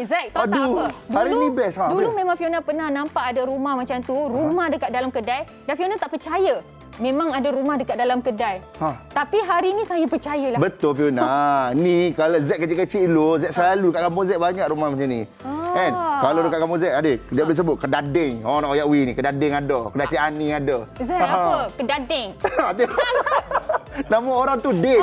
Zack, tahu tak apa? Hari ni best. Dulu memang Fiona pernah nampak ada rumah macam tu, rumah dekat dalam kedai, dan Fiona tak percaya. Memang ada rumah dekat dalam kedai. Tapi hari ni saya percayalah. Betul Fiona. Ni kalau Zack kecil-kecil dulu, Zack selalu kat kampung Zack banyak rumah macam ni. Kan? Kalau dekat kampung Zack ada, dia boleh sebut Kedading. Orang nak oyak ni, Kedading ada, Kedai Cik Ani ada. Zack apa? Kedading. Nama orang tu Din.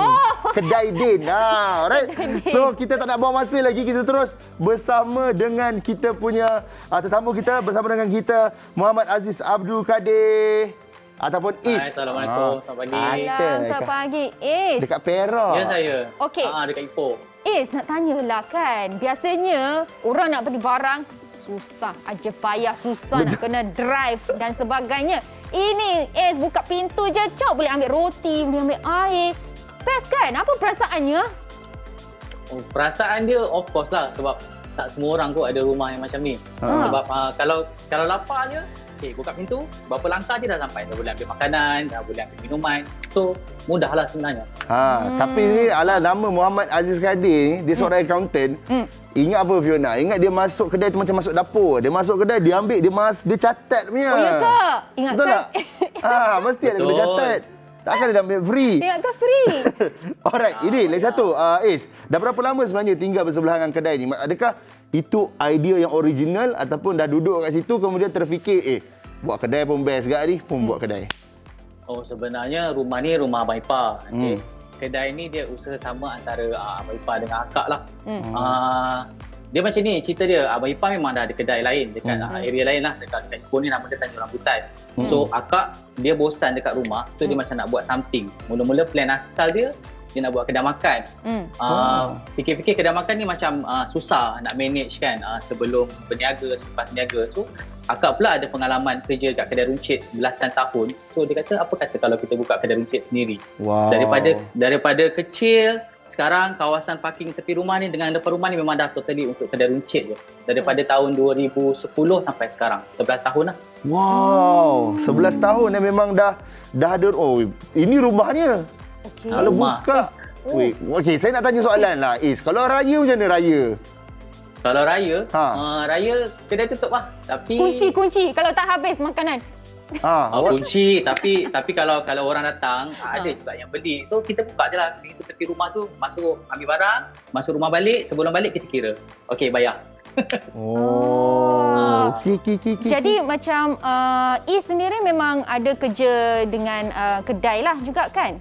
Kedai Din. Alright. So kita tak nak buang masa lagi, kita terus bersama dengan kita punya tetamu kita, bersama dengan kita Muhammad Aziz Abdul Kadir ataupun Is. Assalamualaikum. Selamat pagi. Selamat pagi. Is. Dekat Perak. Ya saya. Okey. Dekat Ipoh. Is, nak tanyalah kan. Biasanya orang nak beli barang susah aja payah, susah nak kena drive dan sebagainya. Ini Is buka pintu je, cok boleh ambil roti, boleh ambil air. Best kan? Apa perasaannya? Perasaan dia of course lah, sebab tak semua orang kot ada rumah yang macam ni. Sebab kalau lapar je, buka pintu, berapa langkah je dah sampai. Dah boleh ambil makanan, dah boleh ambil minuman. So, mudahlah sebenarnya. Tapi ni nama Muhammad Aziz Kadir ni, dia seorang accountant. Ingat apa Fiona? Ingat dia masuk kedai tu macam masuk dapur. Dia masuk kedai, dia ambil, dia catat punya. Oh ya ke? Ingatkan. Betul tak? Mesti ada kena catat. Takkan dia ambil free. Ingatkan free. Alright, ini lagi satu. Is, dah berapa lama sebenarnya tinggal bersebelahan dengan kedai ni? Adakah itu idea yang original ataupun dah duduk kat situ kemudian terfikir, buat kedai pun best kat ni, pun buat kedai? Oh, sebenarnya rumah ni rumah Abang Ipar. Okay. Kedai ni dia usaha sama antara Abang Ipar dengan akak lah. Dia macam ni, cerita dia. Abang Ipar memang dah ada kedai lain dekat area lain lah. Dekat Ipoh ni nama dia Tanjung Rambutan. So, akak dia bosan dekat rumah. So, dia macam nak buat something. Mula-mula plan asal dia nak buat kedai makan. Fikir-fikir kedai makan ni macam susah nak manage kan sebelum berniaga, selepas berniaga. So, akak pula ada pengalaman kerja kat kedai runcit belasan tahun. So, dia kata, apa kata kalau kita buka kedai runcit sendiri? Wow. Daripada kecil, sekarang kawasan parking tepi rumah ni dengan depan rumah ni memang dah totally untuk kedai runcit je. Daripada tahun 2010 sampai sekarang. 11 tahun lah. Wow, 11 tahun dan memang dah ada. Oh, ini rumahnya. Okey. Kalau buka. Wait, okey, saya nak tanya soalan lah. Is, kalau raya macam mana raya? Kalau raya, raya kedai tutup lah. Tapi Kunci kalau tak habis makanan. kunci tapi kalau orang datang ada juga yang beli. So kita buka je lah pintu tepi rumah tu, masuk ambil barang, masuk rumah balik, sebelum balik kita kira. Okey, bayar. Okey. Jadi macam Is sendiri memang ada kerja dengan kedai lah juga kan?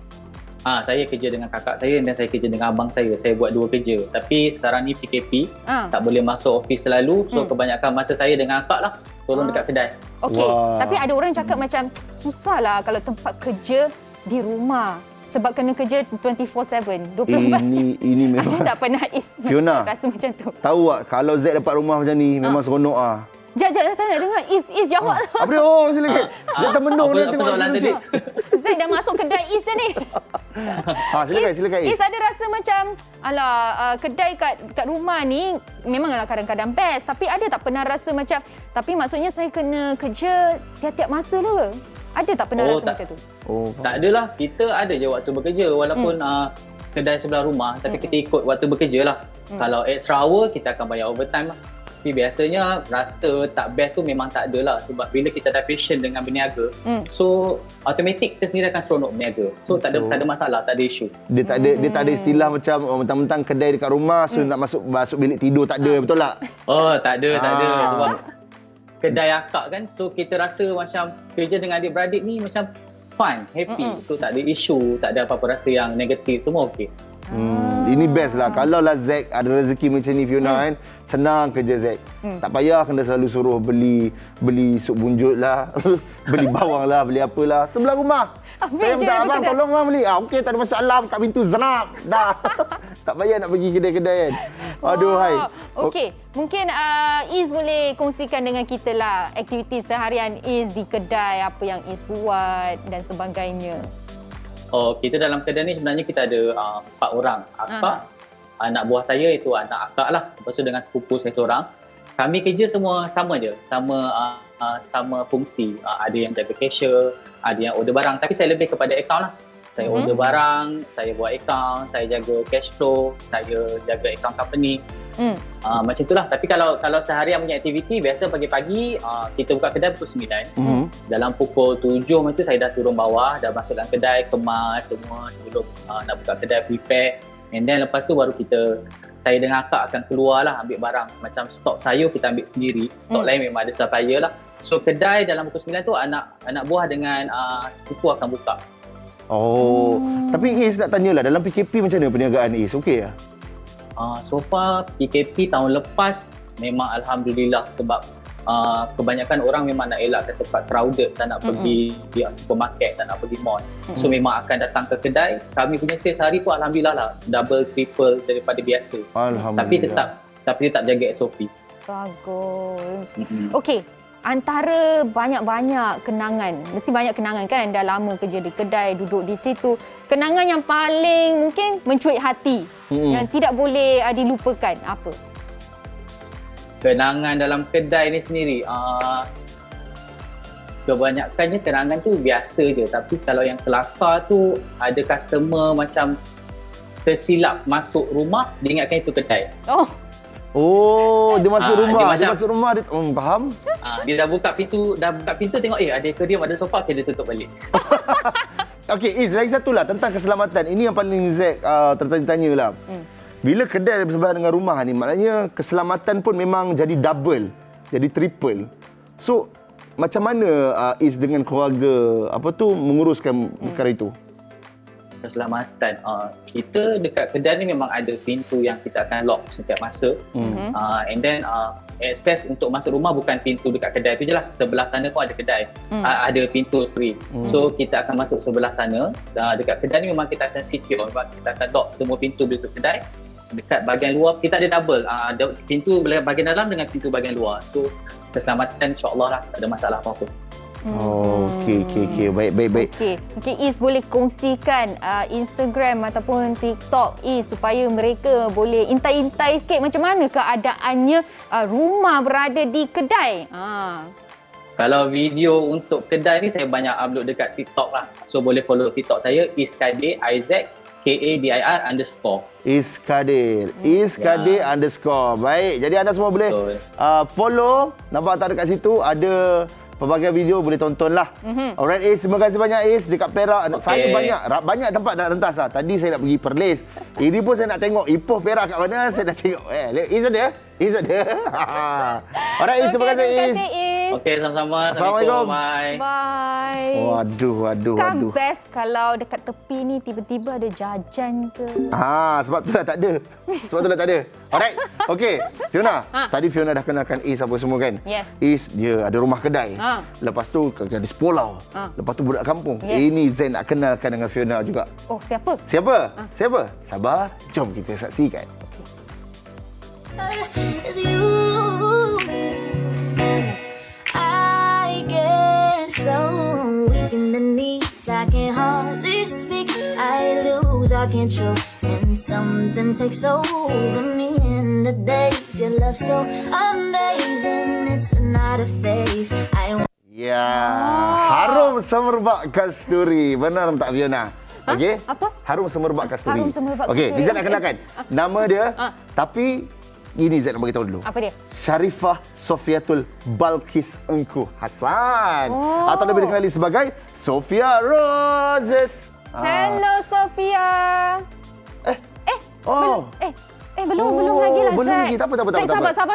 Saya kerja dengan kakak saya dan saya kerja dengan abang saya. Saya buat dua kerja. Tapi sekarang ni PKP, tak boleh masuk office selalu. So kebanyakan masa saya dengan akak lah tolong dekat kedai. Okey, tapi ada orang cakap macam susah lah kalau tempat kerja di rumah. Sebab kena kerja 24/7, 24 jam. Ini memang. Macam tak pernah Is Fiona, rasa macam tu. Tahu tak kalau Z dapat rumah macam ni memang seronok ah. Jap, saya nak dengar Is jawab. Apa dia? Oh, silakan. Z termenung dia tengok soalan tadi. Z dah masuk kedai Is dah ni. Silakan Is. Is ada rasa macam kedai kat rumah ni memanglah kadang-kadang best, tapi ada tak pernah rasa macam maksudnya saya kena kerja tiap-tiap masa ke? Ada tak pernah rasa macam tu? Tak adalah. Kita ada je waktu bekerja walaupun kedai sebelah rumah, tapi kita ikut waktu bekerja lah. Kalau extra hour kita akan bayar overtime lah. Tapi biasanya rasa tak best tu memang tak ada lah. Sebab bila kita dah passion dengan berniaga, so automatik kita sendiri akan seronok berniaga. So tak ada masalah, tak ada isu. Dia tak ada istilah macam mentang-mentang kedai dekat rumah so nak masuk bilik tidur, tak ada, betul tak? Oh, tak ada. Sebab kedai akak kan, so kita rasa macam kerja dengan adik-beradik ni macam fun, happy. So tak ada isu, tak ada apa-apa rasa yang negatif, semua okey. Ini best lah. Kalau lah Zack ada rezeki macam ni Fiona kan, senang kerja Zack. Tak payah kena selalu suruh beli sup bunjut lah, beli bawang lah, beli apalah. Sebelah rumah. Saya minta abang tolong abang beli. Okey, tak ada masalah, buka pintu zenap. Dah. Tak payah nak pergi kedai-kedai kan. Aduh hai. Okey, mungkin Is boleh kongsikan dengan kita lah aktiviti seharian Is di kedai, apa yang Is buat dan sebagainya. Kita dalam kedai ni sebenarnya kita ada 4 orang. Akak, anak buah saya itu anak akak lah. Lepas tu dengan sepupu saya seorang. Kami kerja semua sama je. Sama fungsi. Ada yang jaga cashier, ada yang order barang. Tapi saya lebih kepada account lah. Saya order barang, saya buat account, saya jaga cash flow, saya jaga account company. Macam itulah. Tapi kalau seharian punya aktiviti, biasa pagi-pagi kita buka kedai pukul 9. Dalam pukul 7 macam tu saya dah turun bawah, dah masuk dalam kedai, kemas semua sebelum nak buka kedai, prepare. And then lepas tu baru saya dengan akak akan keluar lah ambil barang. Macam stok sayur kita ambil sendiri, stok lain memang ada supplier lah. So kedai dalam pukul 9 tu anak buah dengan sepupu akan buka. Tapi Is nak tanyalah, dalam PKP macam mana perniagaan Is? Okey lah? So far PKP tahun lepas memang Alhamdulillah sebab kebanyakan orang memang nak elak ke tempat crowded, tak nak pergi supermarket, tak nak pergi mall. So memang akan datang ke kedai. Kami punya sales hari tu Alhamdulillah lah double, triple daripada biasa. Alhamdulillah. Tapi tetap jaga SOP. Bagus. Okey, antara banyak-banyak kenangan, mesti banyak kenangan kan, dah lama kerja di kedai, duduk di situ. Kenangan yang paling mungkin mencuit hati, yang tidak boleh dilupakan, apa? Kenangan dalam kedai ni sendiri, kebanyakannya kenangan tu biasa je. Tapi kalau yang kelakar tu, ada customer macam tersilap masuk rumah, dia ingatkan itu kedai. Dia masuk rumah. Dia masuk rumah, dia faham? Dia dah buka pintu tengok ada aquarium, ada sofa, dia tutup balik. okey, Is, lagi satu lah tentang keselamatan. Ini yang paling Zack tertanya-tanya lah. Bila kedai bersebelahan dengan rumah ni, maknanya keselamatan pun memang jadi double, jadi triple. So, macam mana Is dengan keluarga menguruskan perkara itu? Keselamatan. Kita dekat kedai ni memang ada pintu yang kita akan lock setiap masa. And then akses untuk masuk rumah bukan pintu dekat kedai tu je lah. Sebelah sana pun ada kedai. Ada pintu sendiri. So kita akan masuk sebelah sana. Dekat kedai ni memang kita akan secure. Kita akan lock semua pintu bila kedai. Dekat bahagian luar kita ada double. Ada pintu bahagian dalam dengan pintu bahagian luar. So keselamatan insya-Allah lah, tak ada masalah apa-apa. Okey. Baik. Okey, Is boleh kongsikan Instagram ataupun TikTok Is supaya mereka boleh intai-intai sikit macam mana keadaannya rumah berada di kedai. Kalau video untuk kedai ni saya banyak upload dekat TikTok lah. So boleh follow TikTok saya Iskadir Isaac KADIR_. Iskadir _ Baik, jadi anda semua boleh follow. Nampak tak dekat situ ada pelbagai video, boleh tonton lah. Alright Is, terima kasih banyak Is. Dekat Perak saya banyak tempat nak rentas lah. Tadi saya nak pergi Perlis. Ini pun saya nak tengok Ipoh Perak kat mana. Saya nak tengok Is ada. Alright Is, terima kasih Is. Okey, sama-sama. Assalamualaikum. Bye. Waduh. Kan best kalau dekat tepi ni tiba-tiba ada jajan ke. Sebab tu dah tak ada. Alright. Okey, Fiona. Tadi Fiona dah kenalkan Is apa semua kan? Yes. Is dia ada rumah kedai. Lepas tu gadis pulau. Lepas tu budak kampung. Yes. Ini Zain nak kenalkan dengan Fiona juga. Oh, siapa? Siapa? Sabar. Jom kita saksikan. It's you. I get so weak in the knees, I can hardly speak. I lose all control, and something takes over me. In the days, your love so amazing. It's not a phase. Ya, harum semerbak kasturi. Benar tak Fiona? Okey. Apa? Harum semerbak kasturi. Harum semerbak Okey, kasturi. Zain nak kenalkan. Nama dia, tapi ini Zain nak beritahu dulu. Apa dia? Sharifah Sofiatul Balkis Engku Hasan. Atau lebih dikenali sebagai Sofia Roses. Hello Sofia. Belum lagi lah. Belum lagi. Tak apa.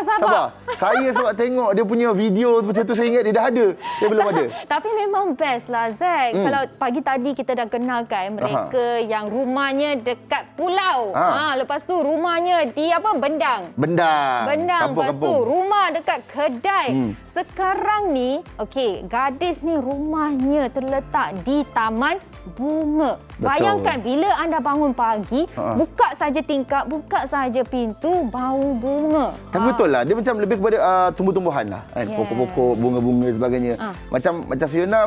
Sabar. Saya sebab tengok dia punya video macam tu, saya ingat dia dah ada. Dia belum ada. Tapi memang best lah Zack. Kalau pagi tadi kita dah kenalkan mereka yang rumahnya dekat pulau. Lepas tu rumahnya di Bendang. Lepas tu rumah dekat kedai. Sekarang ni, gadis ni rumahnya terletak di Taman Bunga. Betul. Bayangkan bila anda bangun pagi, buka saja tingkap, buka saja pintu, bau bunga. Tapi betul lah, dia macam lebih kepada tumbuh-tumbuhan lah kan? Pokok-pokok, bunga-bunga sebagainya. Macam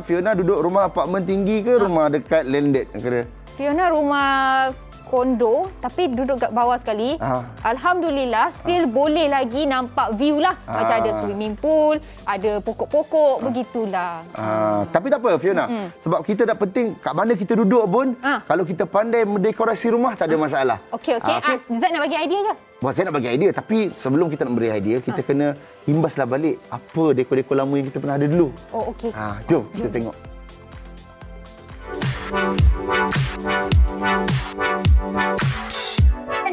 Fiona duduk rumah apartmen tinggi ke rumah dekat landed kira? Fiona rumah kondo tapi duduk kat bawah sekali. Alhamdulillah still boleh lagi nampak view lah. Macam ada swimming pool, ada pokok-pokok, begitulah. Tapi tak apa Fiona, sebab kita dah penting kat mana kita duduk pun, kalau kita pandai mendekorasi rumah tak ada masalah. Okey. Zat nak bagi idea ke? Saya nak bagi idea, tapi sebelum kita nak beri idea, kita kena imbaslah balik apa dekor-dekor lama yang kita pernah ada dulu. Oh, okey. Jom kita tengok.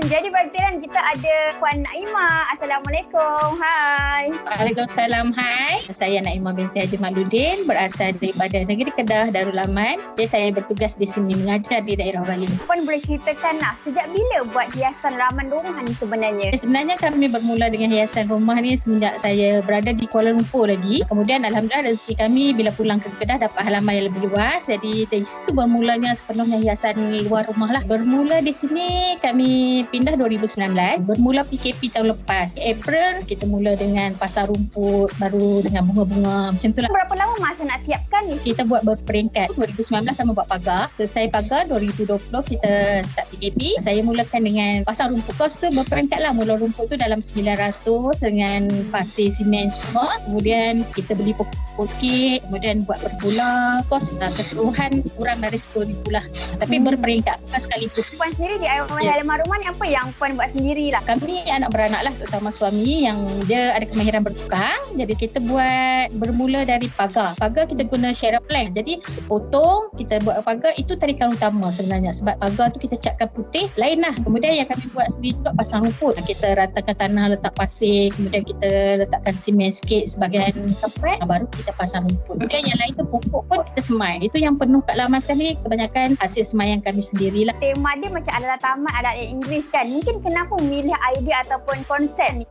Jadi berkenan kita ada Puan Naimah. Assalamualaikum. Hai. Waalaikumsalam. Hai. Saya Naimah binti Haji Maluddin, berasal daripada negeri Kedah, Darul Aman. Saya bertugas di sini mengajar di daerah Bali. Puan boleh ceritakan sejak bila buat hiasan laman rumah ni sebenarnya? Sebenarnya kami bermula dengan hiasan rumah ni semenjak saya berada di Kuala Lumpur lagi. Kemudian alhamdulillah rezeki kami bila pulang ke Kedah dapat halaman yang lebih luas. Jadi dari situ bermulanya sepenuhnya hiasan luar rumah lah. Bermula di sini kami pindah 2019. Bermula PKP tahun lepas. April kita mula dengan pasar rumput, baru dengan bunga-bunga macam tu lah. Berapa lama masa nak siapkan ni? Kita buat berperingkat. 2019 kami buat pagar. Selesai pagar 2020 kita start PKP, saya mulakan dengan pasang rumput. Kos tu berperingkat lah. Mula rumput tu dalam 900 dengan pasir simen semua. Kemudian kita beli pokok sikit, kemudian buat berpula. Kos keseluruhan kurang dari 10,000 lah. Tapi berperingkat, bukan sekaligus. Puan sendiri di halaman rumah ni apa yang Puan buat sendirilah? Kami anak beranak lah, terutama suami yang dia ada kemahiran bertukang. Jadi kita buat bermula dari pagar. Pagar kita guna share plank. Jadi potong, kita buat pagar, itu tarikan utama sebenarnya. Sebab pagar tu kita catkan putih, lain lah. Kemudian yang kami buat sendiri juga pasang rumput. Kita ratakan tanah, letak pasir, kemudian kita letakkan simen sikit sebagian tempat, baru kita pasang rumput. Kemudian yang lain tu pokok pun kita semai. Itu yang penuh kat laman sekarang ni, kebanyakan hasil semaian kami sendirilah. Tema dia macam adalah tamat adat Inggeris kan. Mungkin kenapa memilih idea ataupun konsep ni?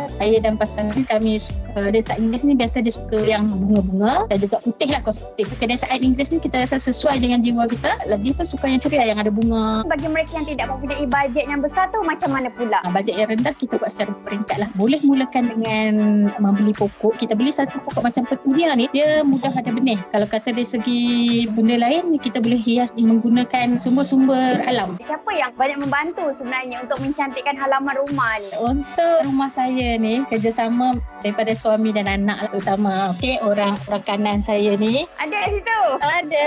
Saya dan pasangan kami suka desain Inggeris ni, biasa dia suka yang bunga-bunga dan juga putih lah, kosmetik. Kedesaan Inggeris ni kita rasa sesuai dengan jiwa kita. Lagi pun suka yang ceria, yang ada bunga. Bagi mereka yang tidak mempunyai bajet yang besar tu macam mana pula? Bajet yang rendah kita buat secara peringkat lah. Boleh mulakan dengan membeli pokok. Kita beli satu pokok macam petunia ni, dia mudah ada benih. Kalau kata dari segi benda lain, kita boleh hias menggunakan sumber-sumber alam. Siapa yang banyak membantu sebenarnya untuk mencantikkan halaman rumah ni? Untuk rumah saya ni, kerjasama daripada suami dan anak lah, terutama orang kanan saya ni. Ada kat situ? Ada.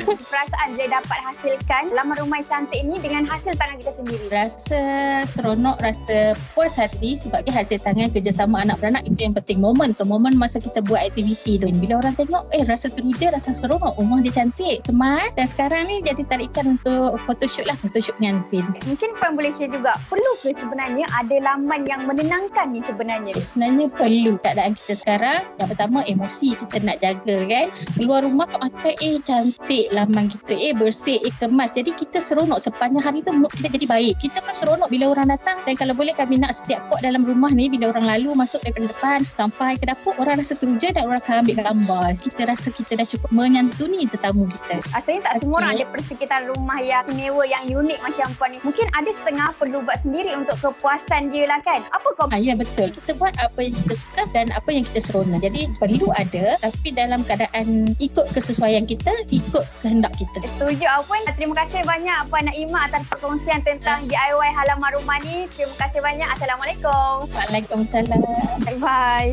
Perasaan saya dapat hasilkan halaman rumah yang cantik ni dengan hasil tangan kita sendiri. Rasa seronok, rasa puas hati sebab hasil tangan kerjasama anak beranak itu yang penting. Momen masa kita buat aktiviti tu. Bila orang tengok, rasa teruja, rasa seronok. Rumah dia cantik, kemas. Dan sekarang ni jadi tarikan untuk photoshoot lah, photoshoot pengantin. Mungkin Puan boleh share juga, perlu ke sebenarnya ada laman yang menenangkan ni sebenarnya? Sebenarnya perlu. Keadaan kita sekarang, yang pertama emosi kita nak jaga kan. Keluar rumah kat mata, cantik laman kita, bersih, kemas. Jadi kita seronok sepanjang hari tu, mood kita jadi baik. Kita pun seronok bila orang datang. Dan kalau boleh kami nak setiap pot dalam rumah ni, bila orang lalu masuk daripada depan sampai ke dapur, orang rasa teruja dan orang akan ambil gambar. Kita rasa kita dah cukup menyantuni tetamu kita. Asalnya tak semua orang ada persekitaran rumah yang istimewa, yang unik macam Puan ni. Mungkin ada setengah perlu buat sendiri untuk kepuasan dia lah kan. Apa kau? Ya betul. Kita buat apa yang kita suka dan apa yang kita seronok. Jadi perlu ada, tapi dalam keadaan ikut kesesuaian kita, ikut kehendak kita. Setuju Puan. Terima kasih banyak Puan Naimah atas perkongsian tentang DIY halaman rumah ni. Terima kasih banyak. Assalamualaikum. Waalaikumsalam. Bye-bye.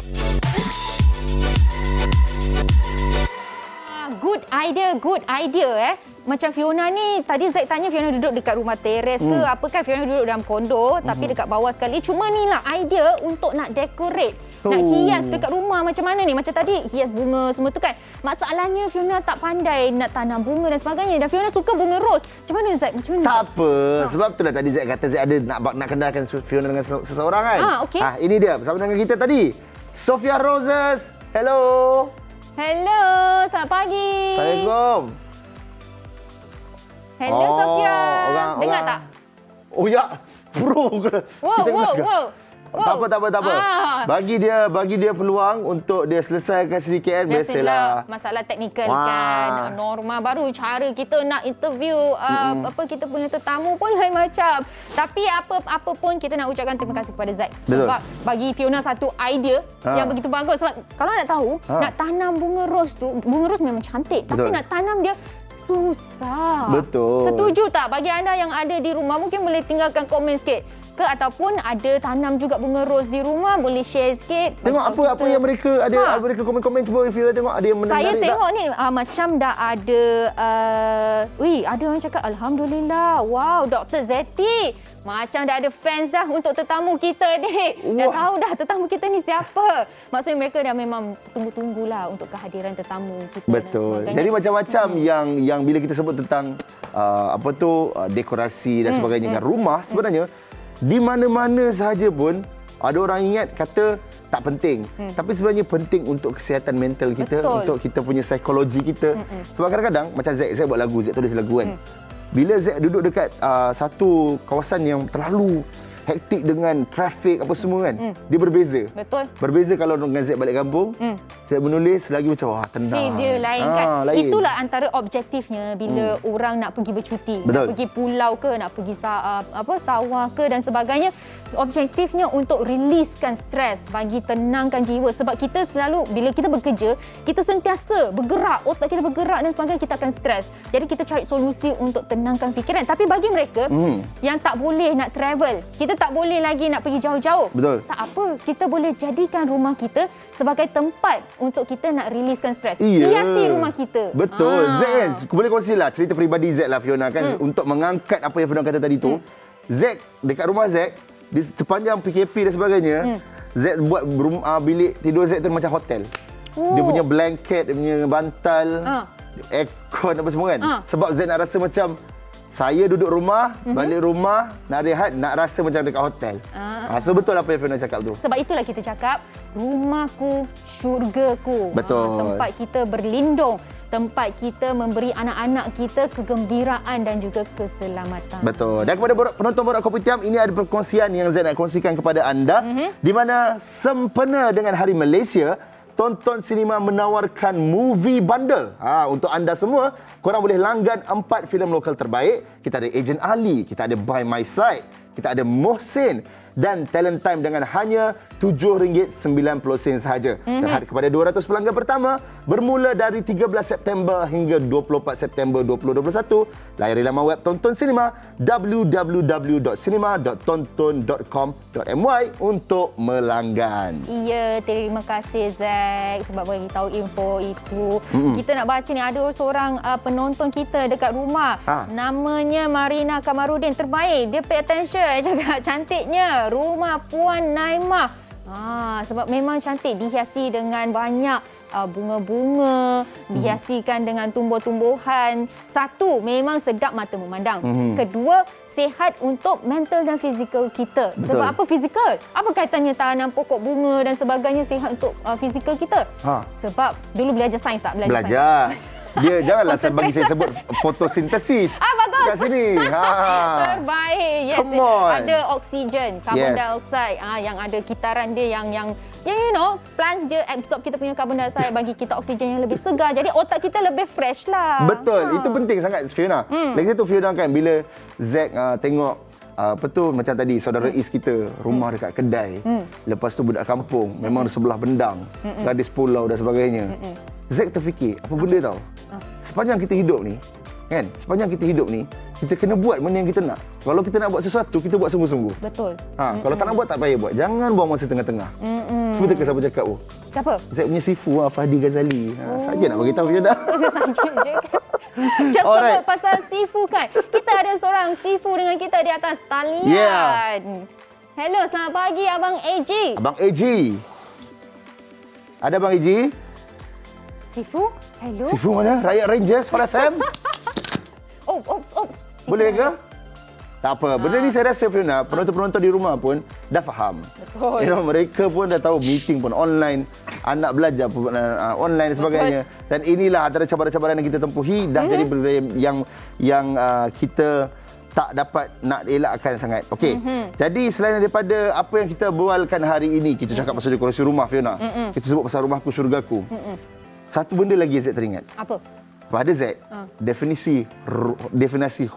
Good idea Macam Fiona ni, tadi Zaid tanya Fiona duduk dekat rumah teres ke apa kan, Fiona duduk dalam kondo tapi dekat bawah sekali. Cuma ni lah idea untuk nak decorate, nak hias dekat rumah macam mana ni. Macam tadi hias bunga semua tu kan. Masalahnya Fiona tak pandai nak tanam bunga dan sebagainya. Dan Fiona suka bunga ros. Macam mana Zaid? Macam mana? Tak apa. Sebab itulah tadi Zaid kata Zaid ada nak kenalkan Fiona dengan seseorang kan. Okey. Ini dia bersama dengan kita tadi. Sophia Roses. Hello. Hello, selamat pagi. Assalamualaikum. Hello Sophia. Dengar tak? Oh ya. Bro. Wow. Tak apa. Bagi dia peluang untuk dia selesaikan sedikit kan. Biasalah. Masalah teknikal kan. Norma baru cara kita nak interview kita punya tetamu pun lain macam. Tapi apa pun kita nak ucapkan terima kasih kepada Zaid. Sebab bagi Fiona satu idea yang begitu bagus. Sebab kalau nak tahu, nak tanam bunga ros tu, bunga ros memang cantik. Tapi nak tanam dia susah. Betul. Setuju tak? Bagi anda yang ada di rumah, mungkin boleh tinggalkan komen sikit. Ataupun ada tanam juga bunga ros di rumah, boleh share sikit. Tengok apa yang mereka ada, mereka komen-komen. Cuba Fiona tengok ada yang menarik. Saya tengok tak? Ni macam dah ada ada orang cakap Alhamdulillah. Wow, Dr. Zeti. Macam dah ada fans dah untuk tetamu kita ni. Dah tahu dah tetamu kita ni siapa. Maksudnya mereka dah memang tunggu-tunggulah untuk kehadiran tetamu kita. Betul. Jadi macam-macam yang bila kita sebut tentang dekorasi dan sebagainya dengan rumah, sebenarnya di mana-mana sahaja pun ada orang ingat kata tak penting. Tapi sebenarnya penting untuk kesihatan mental kita. Betul. Untuk kita punya psikologi kita. Sebab kadang-kadang macam Zaid buat lagu, Zaid tulis lagu kan. Bila Zaid duduk dekat satu kawasan yang terlalu hektik dengan trafik apa semua kan. Dia berbeza. Betul. Berbeza kalau dengan Zack balik kampung. Zack menulis lagi macam wah tenang. Feel dia lain kan. Lain. Itulah antara objektifnya bila orang nak pergi bercuti. Betul. Nak pergi pulau ke, nak pergi sawah ke dan sebagainya. Objektifnya untuk riliskan stres, bagi tenangkan jiwa. Sebab kita selalu bila kita bekerja, kita sentiasa bergerak, otak kita bergerak dan sebagainya, kita akan stres. Jadi kita cari solusi untuk tenangkan fikiran. Tapi bagi mereka yang tak boleh nak travel, kita tak boleh lagi nak pergi jauh-jauh. Betul. Tak apa, kita boleh jadikan rumah kita sebagai tempat untuk kita nak riliskan stres. Iya. Hiasi rumah kita. Betul. Zack kan, boleh kongsilah cerita peribadi Zack lah Fiona kan, untuk mengangkat apa yang Fiona kata tadi tu. Zack, dekat rumah Zack, di sepanjang PKP dan sebagainya, Zack buat bilik tidur Zack tu macam hotel. Dia punya blanket, dia punya bantal, aircon apa semua kan. Sebab Zack nak rasa macam saya duduk rumah, balik rumah, nak rehat, nak rasa macam dekat hotel. So betul apa yang Fiona cakap tu. Sebab itulah kita cakap, rumahku, syurgaku. Betul. Tempat kita berlindung. Tempat kita memberi anak-anak kita kegembiraan dan juga keselamatan. Betul. Dan kepada penonton Borak Kopitiam, ini ada perkongsian yang Zack nak kongsikan kepada anda. Di mana sempena dengan Hari Malaysia, Tonton Sinema menawarkan movie bundle. Untuk anda semua, korang boleh langgan 4 filem lokal terbaik. Kita ada Ejen Ali, kita ada By My Side, kita ada Mohsin dan Talent Time dengan hanya RM7.90 sahaja. Terhad kepada 200 pelanggan pertama bermula dari 13 September hingga 24 September 2021. Layari laman web Tonton Sinema www.cinema.tonton.com.my untuk melanggan. Ya, terima kasih Zack sebab bagi tahu info itu. Kita nak baca ni, ada seorang penonton kita dekat rumah. Namanya Marina Kamarudin, terbaik. Dia pay attention, cakap cantiknya rumah Puan Naimah. Sebab memang cantik, dihiasi dengan banyak bunga-bunga, dihiasikan dengan tumbuh-tumbuhan. Satu, memang sedap mata memandang. Kedua, sihat untuk mental dan fizikal kita. Betul. Sebab apa fizikal? Apa kaitannya tanam pokok bunga dan sebagainya sihat untuk fizikal kita? Sebab dulu belajar sains tak? Belajar. Dia janganlah bagi saya sebut fotosintesis. Bagus. Kat sini. Terbaik. Yes. Come on. Ada oksigen, carbon dioxide, yang ada kitaran dia yang you know, plants dia absorb kita punya carbon dioxide, bagi kita oksigen yang lebih segar. Jadi otak kita lebih fresh lah. Betul. Itu penting sangat Fiona. Lagi satu Fiona kan, bila Zack tengok apa tu macam tadi saudara Is kita rumah dekat kedai, lepas tu budak kampung memang di sebelah bendang, gadis pulau dan sebagainya. Zack terfikir apa benda tau, sepanjang kita hidup ni kan, sepanjang kita hidup ni kita kena buat benda yang kita nak. Kalau kita nak buat sesuatu, kita buat sungguh-sungguh. Betul. Kalau tak nak buat, tak payah buat. Jangan buang masa tengah-tengah. Betul ke siapa cakap? Siapa? Zack punya sifu Fahdi Ghazali. Saja nak bagi tahu Fiona. Saja je. Cakap pasal sifu kan. Kita ada seorang sifu dengan kita di atas talian. Hello, selamat pagi Abang AG. Abang AG. Ada Abang AG? Sifu? Hello. Sifu mana? Rakyat Rangers Hot FM? Oops. Boleh ke? Tak apa. Benda ni saya rasa Fiona, penonton-penonton di rumah pun dah faham. Betul. You know, mereka pun dah tahu meeting pun online, anak belajar pun online dan sebagainya. Dan inilah antara cabaran-cabaran yang kita tempuhi, dah jadi benda yang kita tak dapat nak elakkan sangat. Okey. Jadi selain daripada apa yang kita bualkan hari ini, kita cakap pasal dekorasi rumah Fiona. Kita sebut pasal rumahku syurgaku. Satu benda lagi Zack teringat. Apa? Pada Zack, definisi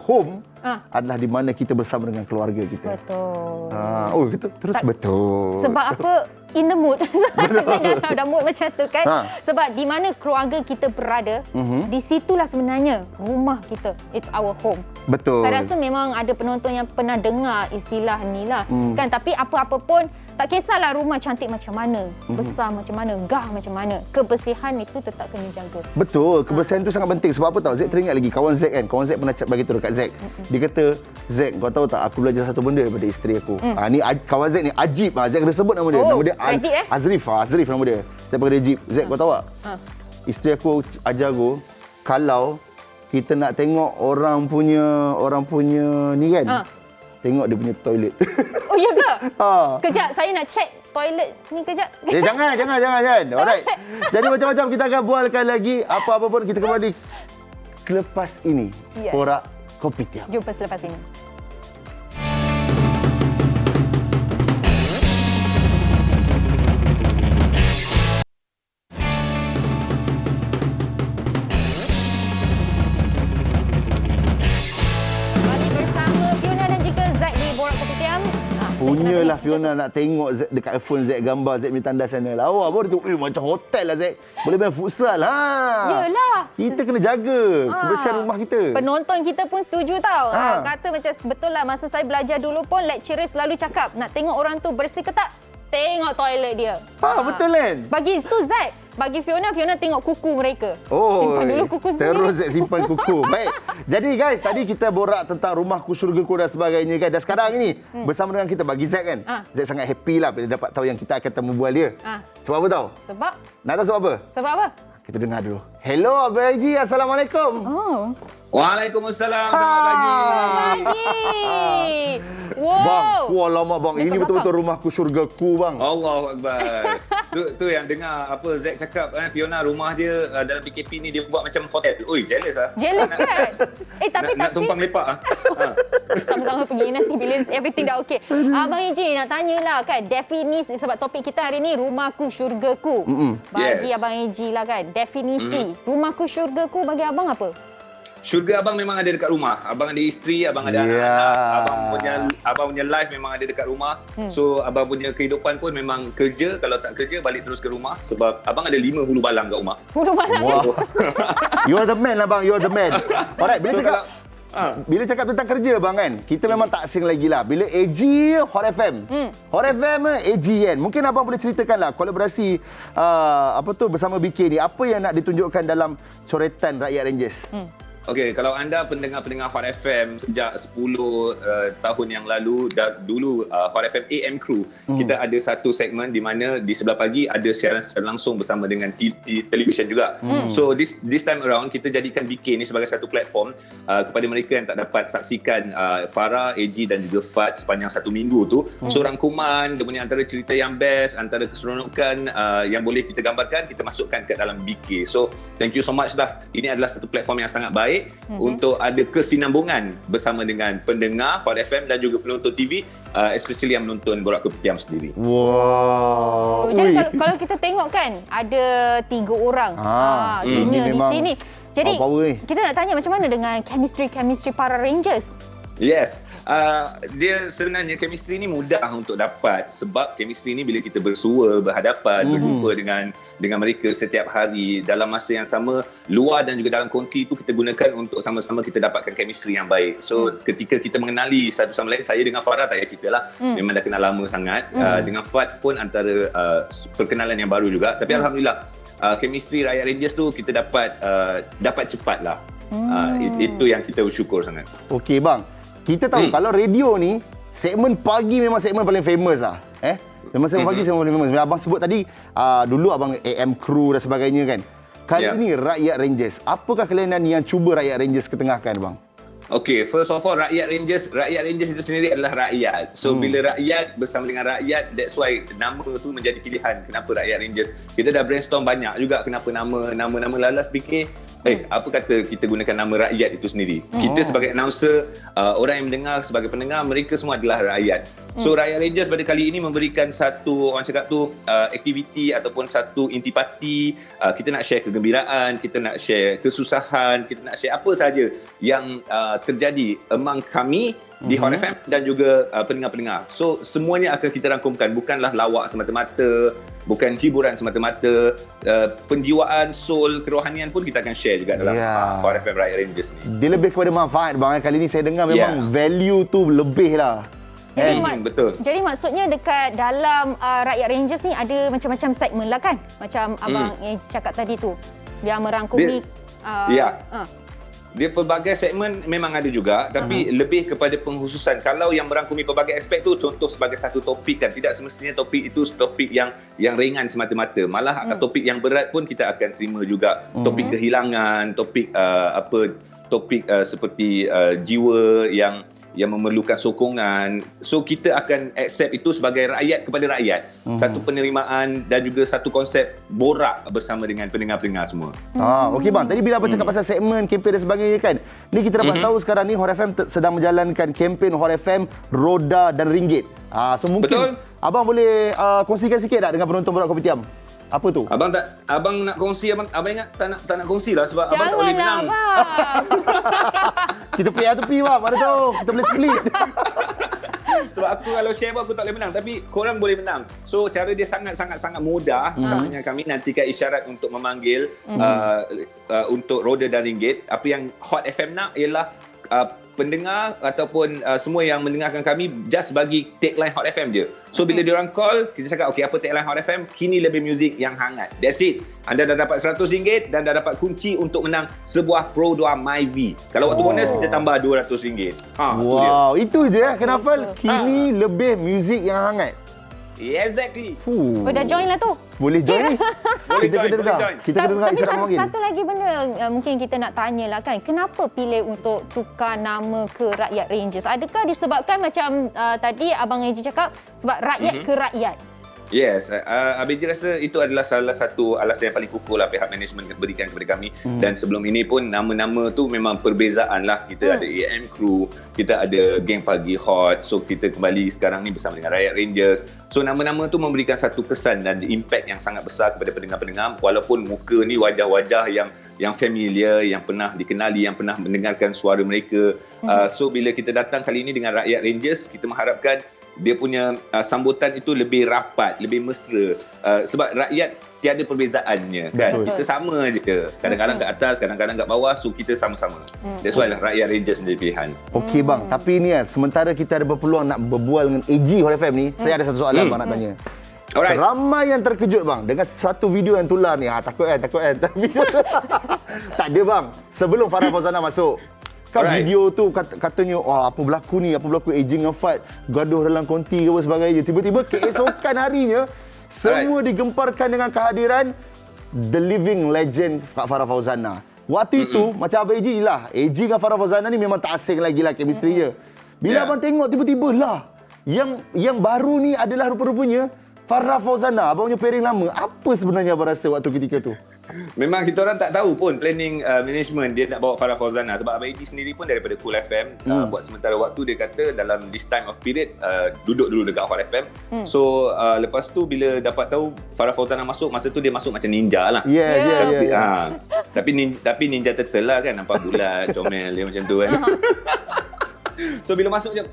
home adalah di mana kita bersama dengan keluarga kita. Betul. Kita terus betul. Sebab apa? In the mood. Saya dah mood macam tu kan. Sebab di mana keluarga kita berada, di situlah sebenarnya rumah kita. It's our home. Betul. Saya rasa memang ada penonton yang pernah dengar istilah ni lah. Kan, tapi apa-apa pun, tak kisahlah rumah cantik macam mana, besar macam mana, gah macam mana, kebersihan itu tetap kena jaga. Betul, kebersihan itu sangat penting. Sebab apa tahu? Zack teringat lagi kawan Zack kan. Kawan Zack pernah bagi tahu dekat Zack. Dia kata, Zack, kau tahu tak, aku belajar satu benda daripada isteri aku. Ni kawan Zack ni Ajib. Zack kena sebut nama dia. Nama dia Azrif nama dia. Saya panggil dia Ajib. Zack, kau tahu tak? Isteri aku ajar aku, kalau kita nak tengok orang punya ni kan, tengok dia punya toilet. Oh, ya ke? Kejap, saya nak check toilet ni kejap. Jangan. Alright. Jadi macam-macam kita akan bualkan lagi. Apa-apa pun kita kembali selepas ini. Borak Kopitiam. Jumpa selepas ini. punyalah Fiona nak tengok Z dekat iPhone Z gambar Z punya tanda sana. Lawa baru tu macam hotel lah Z. Boleh main futsal. Yelah. Kita kena jaga kebersihan rumah kita. Penonton kita pun setuju tau. Kata macam betul lah, masa saya belajar dulu pun lecturer selalu cakap nak tengok orang tu bersih ke tak, tengok toilet dia. Betul kan? Bagi tu Zaid. Bagi Fiona tengok kuku mereka. Simpan dulu kuku sendiri. Terus simpan kuku. Baik. Jadi guys, tadi kita borak tentang rumahku, syurgaku dan sebagainya kan. Dan sekarang ni bersama dengan kita bagi Zaid kan. Zaid sangat happy lah bila dapat tahu yang kita akan temu bual dia. Sebab apa tahu? Sebab? Nak tahu sebab apa? Sebab apa? Kita dengar dulu. Hello Abang Haji, Assalamualaikum. Waalaikumsalam. Selamat pagi. Wow. Bang, alamak bang. Ini betul-betul rumahku, syurgaku bang. Allahu Akbar. tu yang dengar apa Zack cakap Fiona rumah dia dalam PKP ni dia buat macam hotel. Oi, jealous lah. Jealous kan? Tapi nak tumpang lepak sama-sama pergi nanti bila everything dah okey. Abang Haji nak tanyalah kan, definisi sebab topik kita hari ni rumahku, syurgaku. Bagi Abang Haji lah kan, definisi rumahku, syurgaku bagi abang apa? Syurga abang memang ada dekat rumah. Abang ada isteri, abang ada anak-anak. Abang punya life memang ada dekat rumah. So abang punya kehidupan pun memang kerja. Kalau tak kerja balik terus ke rumah. Sebab abang ada 5 hulu balang kat rumah. Hulu balang? Wow. You are the man lah bang, you are the man. Alright, bila cakap tentang kerja bang kan, kita memang tak asing lagi lah. Bila AG Hot FM. Hot FM AG kan. Mungkin abang boleh ceritakan lah kolaborasi bersama BK ni. Apa yang nak ditunjukkan dalam coretan Rakyat Rangers? Okey, kalau anda pendengar-pendengar Hot FM sejak 10 tahun yang lalu, dulu Hot FM AM Crew, kita ada satu segmen di mana di sebelah pagi ada siaran secara langsung bersama dengan television juga. So this time around kita jadikan BK ni sebagai satu platform kepada mereka yang tak dapat saksikan Farah, AG dan juga Fad sepanjang satu minggu tu. So rangkuman, dia punya antara cerita yang best, antara keseronokan yang boleh kita gambarkan, kita masukkan ke dalam BK. So thank you so much lah. Ini adalah satu platform yang sangat baik untuk ada kesinambungan bersama dengan pendengar Hot FM dan juga penonton TV, especially yang menonton Borak Kopitiam sendiri. Wow. Jadi kalau kita tengok kan, ada 3 orang senior di sini. Jadi kita nak tanya macam mana dengan chemistry para Rangers? Yes. Dia sebenarnya chemistry ni mudah untuk dapat sebab chemistry ni bila kita bersua, berhadapan, berjumpa dengan mereka setiap hari dalam masa yang sama, luar dan juga dalam konti tu kita gunakan untuk sama-sama kita dapatkan chemistry yang baik. So ketika kita mengenali satu sama lain, saya dengan Farah tak payah cerita lah, memang dah kenal lama sangat. Dengan Fad pun antara perkenalan yang baru juga. Tapi Alhamdulillah chemistry Rakyat Rangers tu kita dapat cepat lah. Itu yang kita bersyukur sangat. Okey bang, kita tahu kalau radio ni segmen pagi memang segmen paling famous lah. Memang segmen pagi segmen paling famous. Abang sebut tadi dulu abang AM Crew dan sebagainya kan. Kali ini Rakyat Rangers. Apakah kelainan yang cuba Rakyat Rangers ketengahkan bang? Okay, first of all Rakyat Rangers itu sendiri adalah rakyat. So bila rakyat bersama dengan rakyat, that's why nama tu menjadi pilihan. Kenapa Rakyat Rangers? Kita dah brainstorm banyak juga kenapa nama lalas fikir apa kata kita gunakan nama rakyat itu sendiri. Kita sebagai announcer, orang yang mendengar sebagai pendengar, mereka semua adalah rakyat. So Rakyat Rangers pada kali ini memberikan satu, orang cakap tu, aktiviti ataupun satu intipati. Kita nak share kegembiraan, kita nak share kesusahan, kita nak share apa sahaja yang terjadi among kami di Hot FM dan juga pendengar-pendengar. So semuanya akan kita rangkumkan, bukanlah lawak semata-mata, bukan hiburan semata-mata, penjiwaan, soul, kerohanian pun kita akan share juga dalam Hot FM Rakyat Rangers ni. Dia lebih kepada manfaat bang. Kali ni saya dengar memang value tu lebih lah. Betul. Jadi maksudnya dekat dalam Rakyat Rangers ni ada macam-macam segmen lah kan? Macam abang yang cakap tadi tu, yang merangkumi dia pelbagai segmen memang ada juga, tapi lebih kepada pengkhususan. Kalau yang merangkumi pelbagai aspek tu, contoh sebagai satu topik kan, tidak semestinya topik itu topik yang ringan semata-mata. Malah topik yang berat pun kita akan terima juga. Topik kehilangan, topik seperti jiwa yang memerlukan sokongan. So kita akan accept itu sebagai rakyat kepada rakyat. Satu penerimaan dan juga satu konsep borak bersama dengan pendengar-pendengar semua. Okey bang, tadi bila abang cakap pasal segmen, kempen dan sebagainya kan, ni kita dapat tahu sekarang ni Hot FM sedang menjalankan kempen Hot FM Roda dan Ringgit. So mungkin abang boleh kongsikan sikit tak dengan penonton Borak Kopitiam? Apa tu? Abang nak kongsi, abang ingat tak nak kongsi lah sebab abang tak boleh menang. Janganlah Kita pergi tepi bang, mana tahu kita boleh split. Sebab aku kalau share pun aku tak boleh menang. Tapi korang boleh menang. So cara dia sangat-sangat mudah. Misalnya kami nantikan isyarat untuk memanggil untuk roda dan ringgit. Apa yang Hot FM nak ialah pendengar ataupun semua yang mendengarkan kami just bagi tagline Hot FM je. So bila diorang call, kita cakap okay, apa tagline Hot FM? Kini lebih muzik yang hangat. That's it. Anda dah dapat RM100 dan dah dapat kunci untuk menang sebuah Pro 2 MyV. Kalau waktu bonus kita tambah RM200. Wow, itu je Kenafal. Kini lebih muzik yang hangat. Exactly. Dah join lah tu. Boleh join ni. Kita kena dengar. Kita kena dengar isyarat Tapi memanggil. satu lagi benda mungkin kita nak tanyalah kan. Kenapa pilih untuk tukar nama ke Rakyat Rangers? Adakah disebabkan macam tadi Abang Eji cakap sebab rakyat ke rakyat? Yes, Abang Eji rasa itu adalah salah satu alasan yang paling kukuh lah pihak management berikan kepada kami. Dan sebelum ini pun nama-nama tu memang perbezaan lah. Kita ada AM Crew, kita ada Geng Pagi Hot. So kita kembali sekarang ni bersama dengan Rakyat Rangers. So nama-nama tu memberikan satu kesan dan impact yang sangat besar kepada pendengar-pendengar. Walaupun muka ni wajah-wajah yang familiar, yang pernah dikenali, yang pernah mendengarkan suara mereka. So bila kita datang kali ini dengan Rakyat Rangers, kita mengharapkan dia punya sambutan itu lebih rapat, lebih mesra. Sebab rakyat tiada perbezaannya kan. Betul. Kita sama je. Kadang-kadang kat atas, kadang-kadang kat bawah. So kita sama-sama. That's why Rakyat Rangers menjadi pilihan. Okey bang, tapi ni sementara kita ada berpeluang nak berbual dengan AG Hot FM ni, saya ada satu soalan bang nak tanya. Alright. Ramai yang terkejut bang dengan satu video yang tular ni. Takut kan. Tak ada bang. Sebelum Farah Fauzana masuk, kan video tu katanya apa berlaku AG dengan Fat gaduh dalam konti ke apa sebagainya. Tiba-tiba keesokan harinya semua digemparkan dengan kehadiran the living legend Farah Fauzana. Waktu itu macam Abang AG lah, AG dengan Farah Fauzana ni memang tak asing lagi lah chemistry dia. Bila abang tengok tiba-tiba lah yang baru ni adalah rupa-rupanya Farah Fauzana, abang punya pairing lama. Apa sebenarnya abang rasa waktu ketika tu? Memang kita orang tak tahu pun planning management dia nak bawa Farah Fauzana. Sebab Abang Eji sendiri pun daripada Cool FM buat sementara waktu dia kata dalam this time of period duduk dulu dekat Hot FM. So lepas tu bila dapat tahu Farah Fauzana masuk, masa tu dia masuk macam ninja lah. Tapi ninja turtle lah kan, nampak bulat, comel dia macam tu kan. So bila masuk macam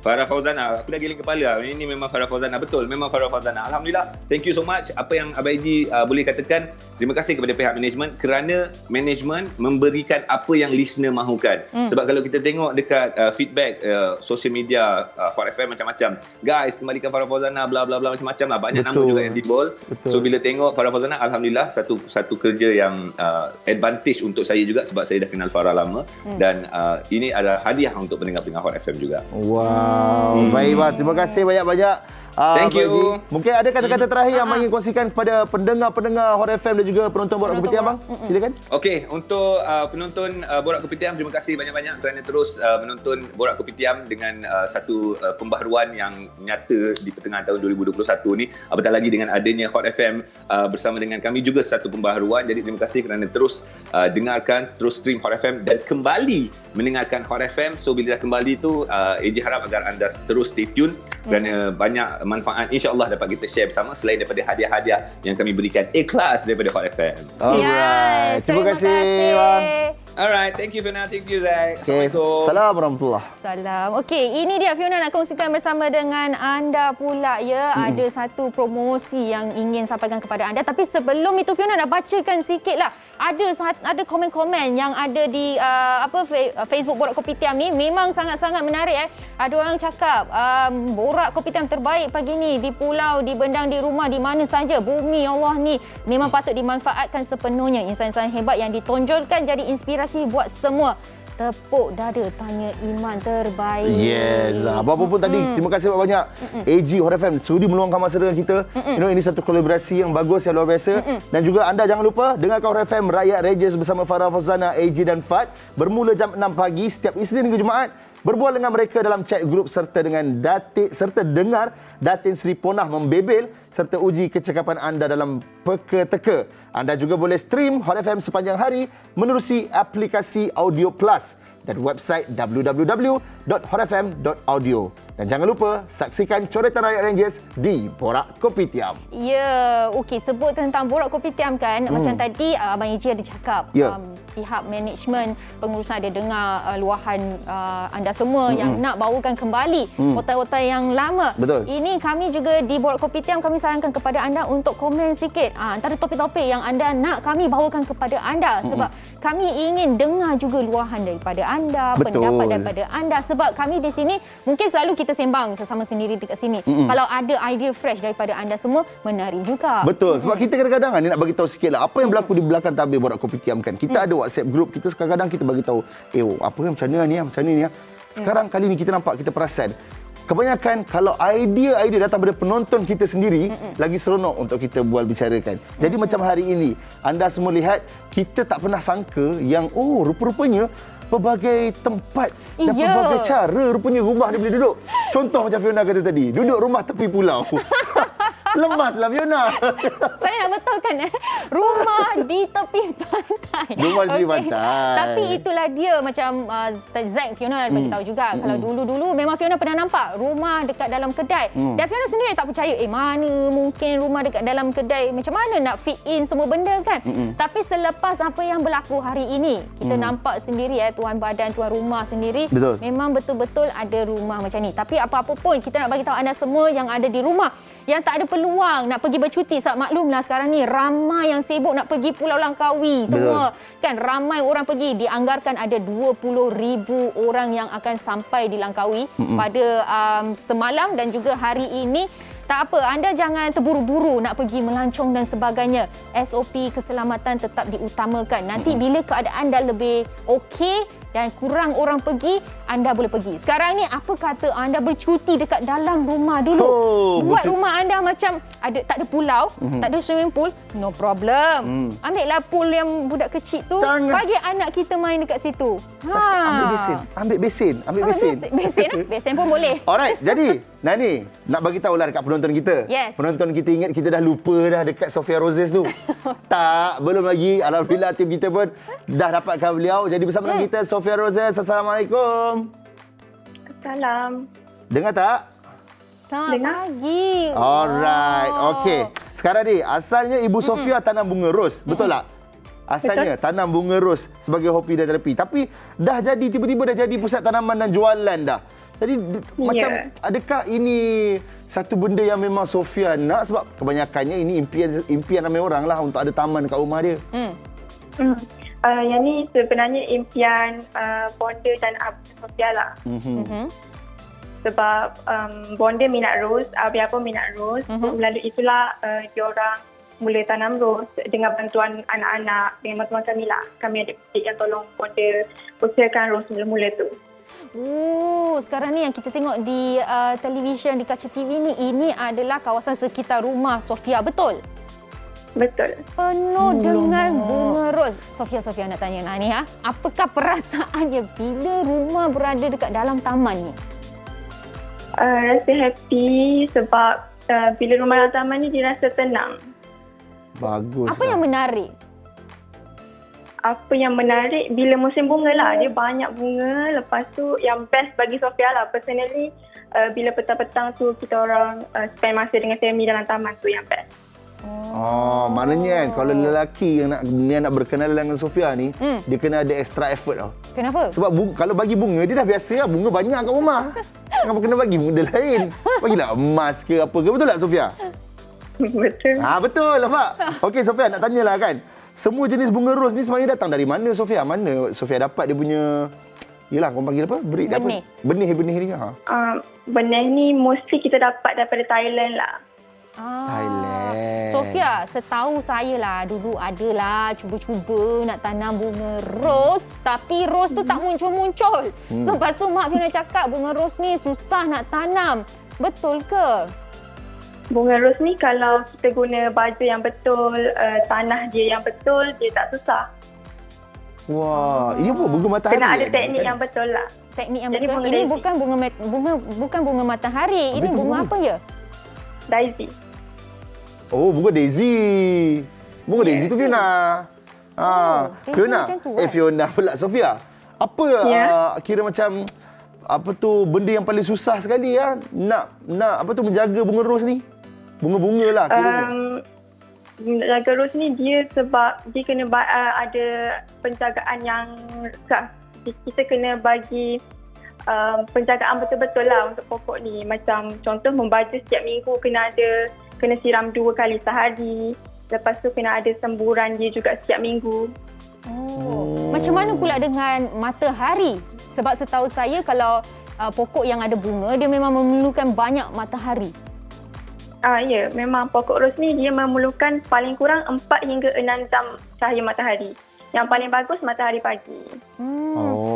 Farah Fauzana, aku dah giling kepala. Ini memang Farah Fauzana, betul, memang Farah Fauzana. Alhamdulillah, thank you so much. Apa yang Abang Eji boleh katakan, terima kasih kepada pihak management kerana management memberikan apa yang listener mahukan. Sebab kalau kita tengok dekat feedback social media Hot FM macam-macam, guys kembalikan Farah Fauzana bla bla bla macam-macam lah, banyak nama juga yang dibol. So bila tengok Farah Fauzana, alhamdulillah satu kerja yang advantage untuk saya juga sebab saya dah kenal Farah lama dan ini adalah hadiah untuk pendengar-pendengar Hot FM juga. Wow, baik bang. Terima kasih banyak-banyak. Thank you. Mungkin ada kata-kata terakhir yang ingin kongsikan kepada pendengar-pendengar Hot FM dan juga penonton Borak Kopi Tiam bang. Silakan. Okey, untuk penonton Borak Kopi Tiam, terima kasih banyak-banyak kerana terus menonton Borak Kopi Tiam dengan satu pembaharuan yang nyata di pertengahan tahun 2021 ni. Apatah lagi dengan adanya Hot FM bersama dengan kami juga satu pembaharuan. Jadi terima kasih kerana terus dengarkan, terus stream Hot FM dan kembali mendengarkan Hot FM. So bila dah kembali tu, AJ harap agar anda terus stay tune kerana banyak manfaat insya-Allah dapat kita share bersama selain daripada hadiah-hadiah yang kami berikan ikhlas daripada Hot FM. Alright. Terima kasih bang. Alright, thank you Fiona, thank you Zack. Assalamualaikum. Assalamualaikum warahmatullahi. Salam. Okey, ini dia Fiona nak kongsikan bersama dengan anda pula ya. Ada satu promosi yang ingin sampaikan kepada anda. Tapi sebelum itu Fiona nak bacakan sikitlah. Ada komen-komen yang ada di Facebook Borak Kopi Tiam ni memang sangat-sangat menarik Ada orang cakap Borak Kopi Tiam terbaik pagi ni di pulau, di bendang, di rumah, di mana saja. Bumi Allah ni memang patut dimanfaatkan sepenuhnya. Insan-insan hebat yang ditonjolkan jadi inspirasi buat semua. Tepuk dada, tanya iman terbaik. Yes. Apa-apa pun tadi, terima kasih banyak AG Hot FM sudi meluangkan masa dengan kita. Ini satu kolaborasi yang bagus, yang luar biasa. Dan juga anda jangan lupa dengarkan Hot FM Rakyat Rangers bersama Farah Fauzana, AG dan Fat bermula jam 6 pagi setiap Isnin hingga Jumaat. Berbual dengan mereka dalam chat grup serta dengar Datin Sri Ponah membebel serta uji kecakapan anda dalam peka-teka. Anda juga boleh stream Hot FM sepanjang hari menerusi aplikasi Audio Plus dan website www.hotfm.audio. Dan jangan lupa saksikan coretan Rakyat Rangers di Borak Kopi Tiam. Ya, okey, sebut tentang Borak Kopi Tiam kan. Macam tadi Abang Eji ada cakap pihak management pengurusan ada dengar luahan anda semua yang nak bawakan kembali hotel-hotel yang lama. Betul. Ini kami juga di Borak Kopitiam kami sarankan kepada anda untuk komen sikit antara topik-topik yang anda nak kami bawakan kepada anda sebab kami ingin dengar juga luahan daripada anda, pendapat daripada anda sebab kami di sini mungkin selalu kita sembang sesama sendiri dekat sini. Kalau ada idea fresh daripada anda semua, menarik juga. Betul. Sebab kita kadang-kadang ni nak bagi tahu sikitlah apa yang berlaku di belakang tabir Borak Kopitiam kan. Kita ada WhatsApp group, kita kadang-kadang kita bagi tahu, apa macam mana ni, macam ni. Sekarang kali ni kita nampak, kita perasan kebanyakan kalau idea-idea datang daripada penonton kita sendiri lagi seronok untuk kita bual bicarakan. Jadi macam hari ini anda semua lihat kita tak pernah sangka yang rupa-rupanya pelbagai tempat dan pelbagai cara rupanya rumah dia boleh duduk. Contoh macam Fiona kata tadi, duduk rumah tepi pulau. Lemaslah Fiona. Saya nak betulkan rumah di tepi pantai. Rumah di tepi pantai. Tapi itulah dia macam Zack Fiona bagi tahu juga. Kalau dulu-dulu memang Fiona pernah nampak rumah dekat dalam kedai. Dan Fiona sendiri tak percaya mana mungkin rumah dekat dalam kedai, macam mana nak fit in semua benda kan. Tapi selepas apa yang berlaku hari ini, kita nampak sendiri tuan badan, tuan rumah sendiri. Betul. Memang betul-betul ada rumah macam ni. Tapi apa-apa pun kita nak bagi tahu anda semua yang ada di rumah yang tak ada peluang nak pergi bercuti. Sebab maklumlah sekarang ni ramai yang sibuk nak pergi Pulau Langkawi semua. Kan ramai orang pergi. Dianggarkan ada 20,000 orang yang akan sampai di Langkawi pada semalam dan juga hari ini. Tak apa, anda jangan terburu-buru nak pergi melancong dan sebagainya. SOP keselamatan tetap diutamakan. Nanti bila keadaan dah lebih okey dan kurang orang pergi, anda boleh pergi. Sekarang ni apa kata anda bercuti dekat dalam rumah dulu. Buat rumah anda macam tak ada pulau, tak ada swimming pool, no problem. Ambillah pool yang budak kecil tu, bagi anak kita main dekat situ. Ambil besin. Besin pun boleh. Alright, jadi Nani nak bagi tahulah dekat penonton kita. Yes. Penonton kita ingat kita dah lupa dah dekat Sophia Roses tu. Tak, belum lagi. Alhamdulillah tim kita pun dah dapatkan beliau. Jadi bersama dengan kita Sophia Roses. Assalamualaikum. Salam. Dengar tak? Selamat pagi. Alright, okey. Sekarang ni asalnya Ibu Sophia tanam bunga ros, betul tak? Asalnya tanam bunga ros sebagai hobi dan terapi. Tapi dah jadi tiba-tiba dah jadi pusat tanaman dan jualan dah. Jadi macam adakah ini satu benda yang memang Sophia nak sebab kebanyakannya ini impian ramai orang lah untuk ada taman kat rumah dia. Yang ni sebenarnya impian bonda dan abang Sophia lah. Sebab bonda minat ros, abang pun minat ros. Melalui itulah diorang mula tanam ros dengan bantuan anak-anak, dengan bantuan kami lah. Kami ada petik yang tolong bonda usahakan ros mula-mula tu. Sekarang ni yang kita tengok di televisyen, di kaca TV ni, ini adalah kawasan sekitar rumah Sophia, betul? Betul. Penuh dengan bunga ros. Sophia nak tanya Nani, apakah perasaannya bila rumah berada dekat dalam taman ni? Rasa happy sebab bila rumah dalam taman ni dia rasa tenang. Bagus. Apa yang menarik? Apa yang menarik bila musim bunga lah, dia banyak bunga. Lepas tu yang best bagi Sophia lah personally, bila petang-petang tu kita orang spend masa dengan family dalam taman tu yang best. Maknanya kan kalau lelaki yang nak berkenalan dengan Sophia ni, dia kena ada extra effort tau. Kenapa? Sebab kalau bagi bunga dia dah biasa lah, bunga banyak kat rumah. Kenapa kena bagi benda lain? Bagilah emas ke apa ke, betul tak Sophia? Betul. Betul lah Pak. Okey Sophia, nak tanyalah kan. Semua jenis bunga ros ni sebenarnya datang dari mana Sophia? Mana Sophia dapat dia punya, yelah korang panggil apa? Benih ni. Benih ni mostly kita dapat daripada Thailand lah. Thailand. Sophia, setahu saya lah dulu adalah cuba-cuba nak tanam bunga ros, tapi ros tu tak muncul-muncul. Lepas tu Mak Fiona cakap bunga ros ni susah nak tanam. Betul ke? Bunga ros ni kalau kita guna baju yang betul, tanah dia yang betul, dia tak susah. Wah, ini apa? Bunga matahari? Kena ada teknik yang betul lah. Teknik yang betul. Ini bukan bunga matahari. Ini bunga apa ya? Daisy. Bunga daisy. Bunga daisy tu Fiona. Fiona. Fiona pula Sophia. Apa kira macam apa tu benda yang paling susah sekali nak apa tu menjaga bunga ros ni? Bunga-bunga lah kiranya. jaga Ros ni dia sebab dia kena ada penjagaan yang khas. Kita kena bagi penjagaan betul-betul lah untuk pokok ni. Macam contoh membaca setiap minggu kena siram 2 kali sehari. Lepas tu kena ada semburan dia juga setiap minggu. Macam mana pula dengan matahari? Sebab setahu saya kalau pokok yang ada bunga dia memang memerlukan banyak matahari. Ya, memang pokok ros ni dia memerlukan paling kurang 4 hingga 6 jam cahaya matahari. Yang paling bagus matahari pagi.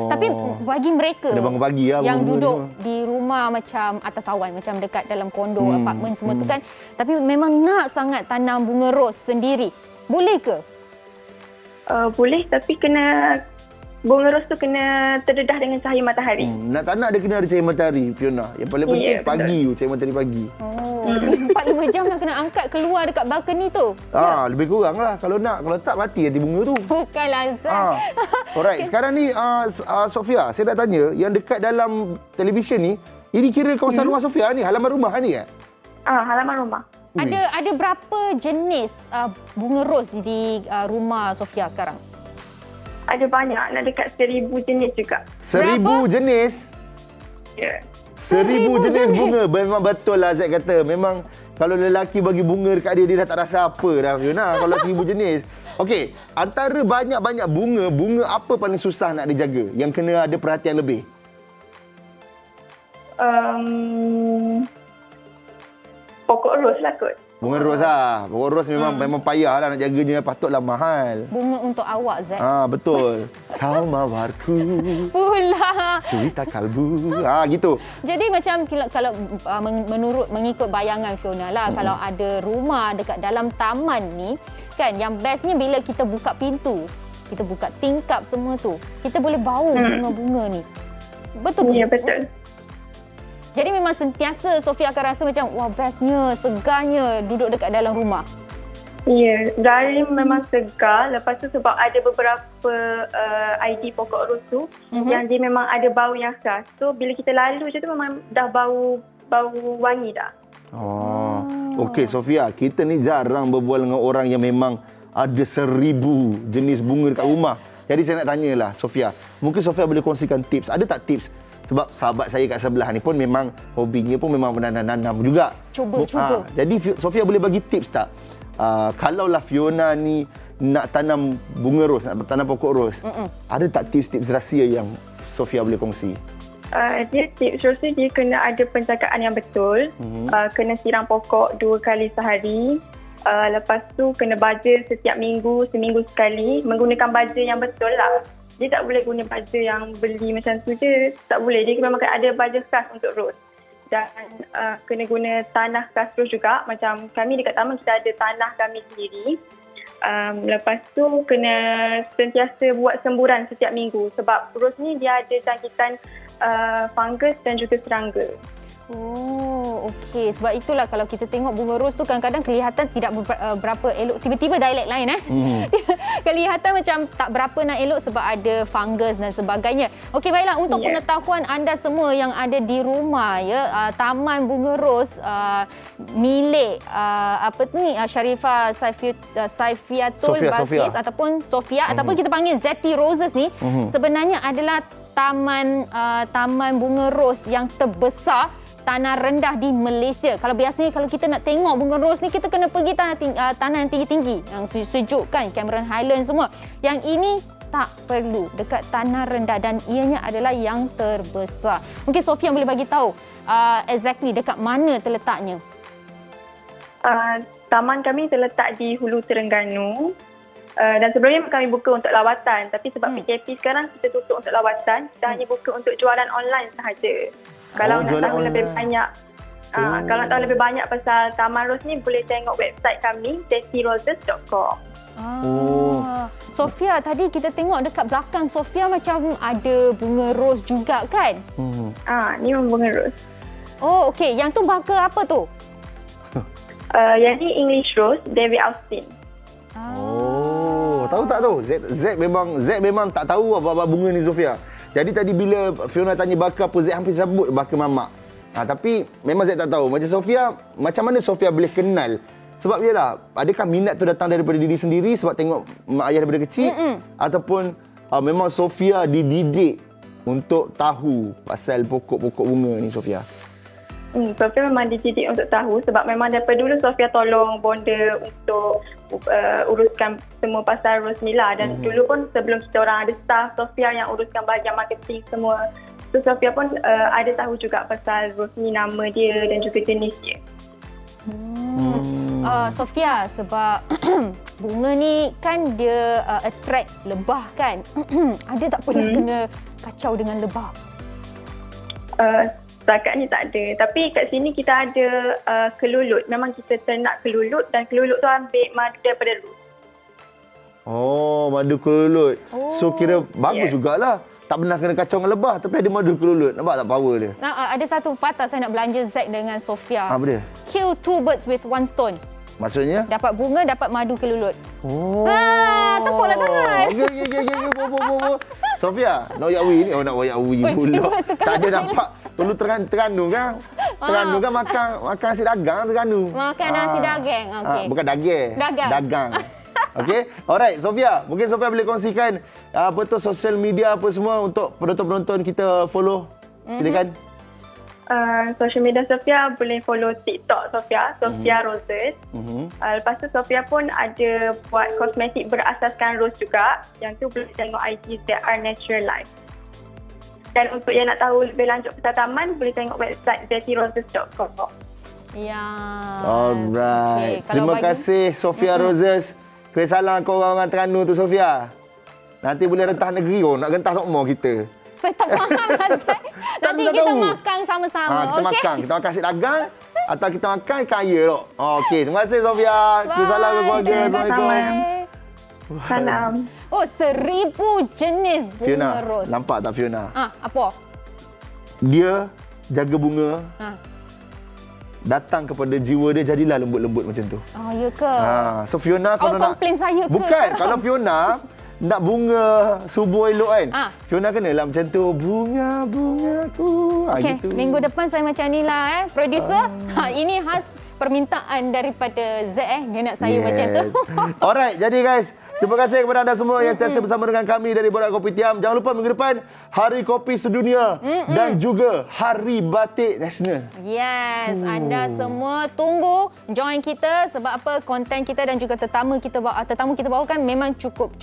Tapi bagi mereka bangun pagi lah, yang bunga duduk ni. di rumah macam atas awan, macam dekat dalam kondo, apartmen semua tu kan, tapi memang nak sangat tanam bunga ros sendiri. Boleh ke? Boleh, tapi bunga ros tu kena terdedah dengan cahaya matahari. Nak tak nak dia kena ada cahaya matahari, Fiona. Yang paling penting pagi tu, cahaya matahari pagi. 4-5 jam lah kena angkat keluar dekat balkoni tu. Lebih kurang lah. Kalau tak mati nanti bunga tu. Bukanlah Zat. Alright, sekarang ni Sofia, saya dah tanya yang dekat dalam televisyen ni, ini kira kawasan rumah Sofia ni, halaman rumah ni ya? Halaman rumah. Ada berapa jenis bunga ros di rumah Sofia sekarang? Ada banyak, nak dekat 1000 jenis juga. 1000 jenis? Ya. 1000 jenis bunga. Memang betul lah Zack kata. Memang kalau lelaki bagi bunga dekat dia dah tak rasa apa dah, Fiona. Kalau 1000 jenis. Okey, antara banyak-banyak bunga apa paling susah nak dijaga? Yang kena ada perhatian lebih? Pokok ros lah kot. Bunga ros lah. Pokok ros memang payah lah nak jaganya. Patutlah mahal. Bunga untuk awak, Zack. Betul. Kau mawarku. Pula. Cerita kalbu. Gitu. Jadi macam kalau mengikut bayangan Fiona lah, kalau ada rumah dekat dalam taman ni, kan yang bestnya bila kita buka pintu, kita buka tingkap semua tu, kita boleh bau bunga-bunga ni. Betul ke? Ya, betul. Jadi memang sentiasa Sofia akan rasa macam wah bestnya, segarnya duduk dekat dalam rumah. Ya, dari memang segar. Lepas tu sebab ada beberapa ID pokok ros tu yang dia memang ada bau yang khas. So bila kita lalu je tu memang dah bau wangi dah. Okey Sofia, kita ni jarang berbual dengan orang yang memang ada 1000 jenis bunga dekat rumah. Jadi saya nak tanyalah Sofia, mungkin Sofia boleh kongsikan tips. Ada tak tips? Sebab sahabat saya kat sebelah ni pun memang hobinya pun memang menanam juga. Cuba. Jadi Sofia boleh bagi tips tak? Kalaulah Fiona ni nak tanam bunga ros, nak tanam pokok ros, ada tak tips-tips rahsia yang Sofia boleh kongsi? Dia tips rosnya dia kena ada penjagaan yang betul. Kena siram pokok 2 kali sehari. Lepas tu kena baja setiap minggu, seminggu sekali. Menggunakan baja yang betul lah. Dia tak boleh guna baja yang beli macam tu je. Tak boleh. Dia memang ada baja khas untuk ros. Dan kena guna tanah khas ros juga. Macam kami dekat taman kita ada tanah kami sendiri. Lepas tu kena sentiasa buat semburan setiap minggu. Sebab ros ni dia ada jangkitan fungus dan juga serangga. Okey. Sebab itulah kalau kita tengok bunga ros tu kadang-kadang kelihatan tidak berapa elok. Tiba-tiba dialek lain kelihatan macam tak berapa nak elok sebab ada fungus dan sebagainya. Okey, baiklah, untuk pengetahuan anda semua yang ada di rumah ya, taman bunga ros milik Sharifah Saifiatul Balqis ataupun Sofia ataupun kita panggil Zeti Roses ni sebenarnya adalah taman bunga ros yang terbesar tanah rendah di Malaysia. Kalau biasanya kalau kita nak tengok bunga ros ni kita kena pergi tanah yang tinggi-tinggi, yang sejuk kan, Cameron Highlands semua. Yang ini tak perlu, dekat tanah rendah dan ianya adalah yang terbesar. Mungkin Sofia boleh bagi tahu exactly dekat mana terletaknya. Taman kami terletak di Hulu Terengganu. Dan sebelumnya kami buka untuk lawatan, tapi sebab PKP sekarang kita tutup untuk lawatan, kita hanya buka untuk jualan online sahaja. Kalau nak tahu lebih banyak, kalau nak tahu lebih banyak pasal Taman Ros ni, boleh tengok website kami zetiroses.com. Sofia, tadi kita tengok dekat belakang Sofia macam ada bunga ros juga kan? Ni memang bunga ros. Oh, okey. Yang tu baka apa tu? Yang ni English Rose, David Austin. Tahu tak tu? Z memang tak tahu apa-apa bunga ni Sofia. Jadi tadi bila Fiona tanya baka apa, Z hampir sebut baka mamak. Tapi memang Z tak tahu. Macam mana Sofia boleh kenal Sebab yalah, adakah minat tu datang daripada diri sendiri sebab tengok mak ayah daripada kecil ataupun memang Sofia dididik untuk tahu pasal pokok-pokok bunga ni, Sofia? Sofia memang dididik untuk tahu sebab memang daripada dulu Sofia tolong bonda untuk uruskan semua pasal Rosmila dan dulu pun sebelum kita orang ada staff Sofia yang uruskan bahagian marketing semua. So Sofia pun ada tahu juga pasal Rosmi, nama dia dan juga jenis dia. Sofia, sebab bunga ni kan dia attract lebah kan. Ada tak pernah kena kacau dengan lebah? Setakat ni tak ada. Tapi kat sini kita ada kelulut. Memang kita ternak kelulut dan kelulut tu ambil madu daripada rus. Oh, madu kelulut. So kira bagus jugalah. Tak pernah kena kacau dengan lebah tapi ada madu kelulut. Nampak tak power dia? Ada satu patah saya nak belanja Zack dengan Sofia. Apa dia? Kill 2 birds with 1 stone. Maksudnya? Dapat bunga, dapat madu kelulut. Tepuklah tangan. Okey. Sofia, nak wayak ni. Nak wayak pula. Tak ada nampak. Tolong Terengganu kan? Terengganu kan makan nasi dagang Terengganu. Makan nasi dagang. Okey. Bukan daging. Dagang. Okey. Alright, Sofia. Mungkin Sofia boleh kongsikan apa tu sosial media apa semua untuk penonton-penonton kita follow. Silakan. Social media Sofia boleh follow TikTok Sofia Roses. Lepas tu Sofia pun ada buat kosmetik berasaskan rose juga. Yang tu boleh tengok IG ZR Natural Life. Dan untuk yang nak tahu lebih lanjut pasal taman, boleh tengok website zettyroses.com. Ya. Alright. Terima kasih Sofia Roses. Kena salam kau orang-orang Terengganu tu, Sofia. Nanti boleh rentah negeri nak rentah sokmo kita. Saya tak faham Azai. Nanti kita makan sama-sama. Kita makan. Kita makan nasi dagang atau kita makan ikan air tak? Okey, terima kasih Sofia. Kena salam ke keluarga. Assalamualaikum. Salam. 1000 jenis bunga Fiona, ros. nampak tak Fiona? Apa? Dia jaga bunga. Datang kepada jiwa dia, jadilah lembut-lembut macam tu. Oh, ya ke? So Fiona kalau nak komplain saya ke? Bukan, sekarang? kalau Fiona nak bunga subuh elok kan. Fiona kenalah macam tu, bunga-bungaku. Okey, gitu. minggu depan saya macam ni lah producer. Ini khas permintaan daripada Z dia nak saya macam tu. Alright, jadi guys, terima kasih kepada anda semua yang sentiasa bersama dengan kami dari Borak Kopitiam. Jangan lupa minggu depan Hari Kopi Sedunia dan juga Hari Batik Nasional. Yes, anda semua tunggu join kita sebab apa konten kita dan juga tetamu kita bawakan memang cukup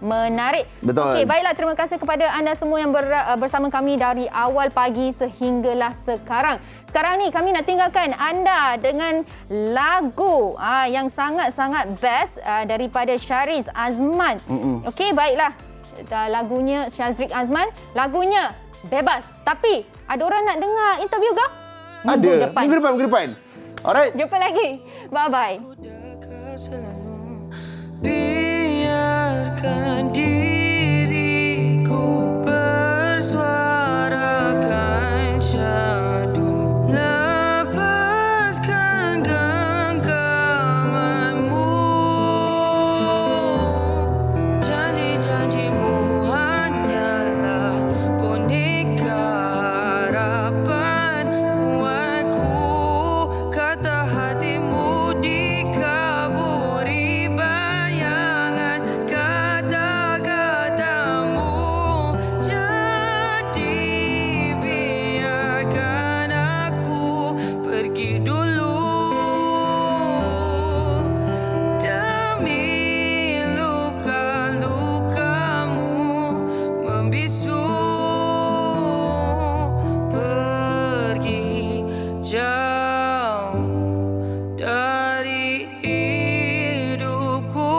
menarik. Betul. Okey, baiklah, terima kasih kepada anda semua yang bersama kami dari awal pagi sehinggalah sekarang. Sekarang ni kami nak tinggalkan anda dengan lagu yang sangat-sangat best daripada Syahriz Azman. Okey, baiklah. Lagunya Syahriz Azman, lagunya Bebas. Tapi ada orang nak dengar interview ke? Minggu depan. Alright. Jumpa lagi. Bye-bye. Biarkan diriku bersuarakan syahdu, lepaskan genggamanmu, janji-janjimu hanyalah boneka harapan buatku, kata hatimu dikaburi bayangan kata-katamu, jadi biarkan aku pergi dulu demi luka-lukamu membisu, pergi jauh dari hidupku.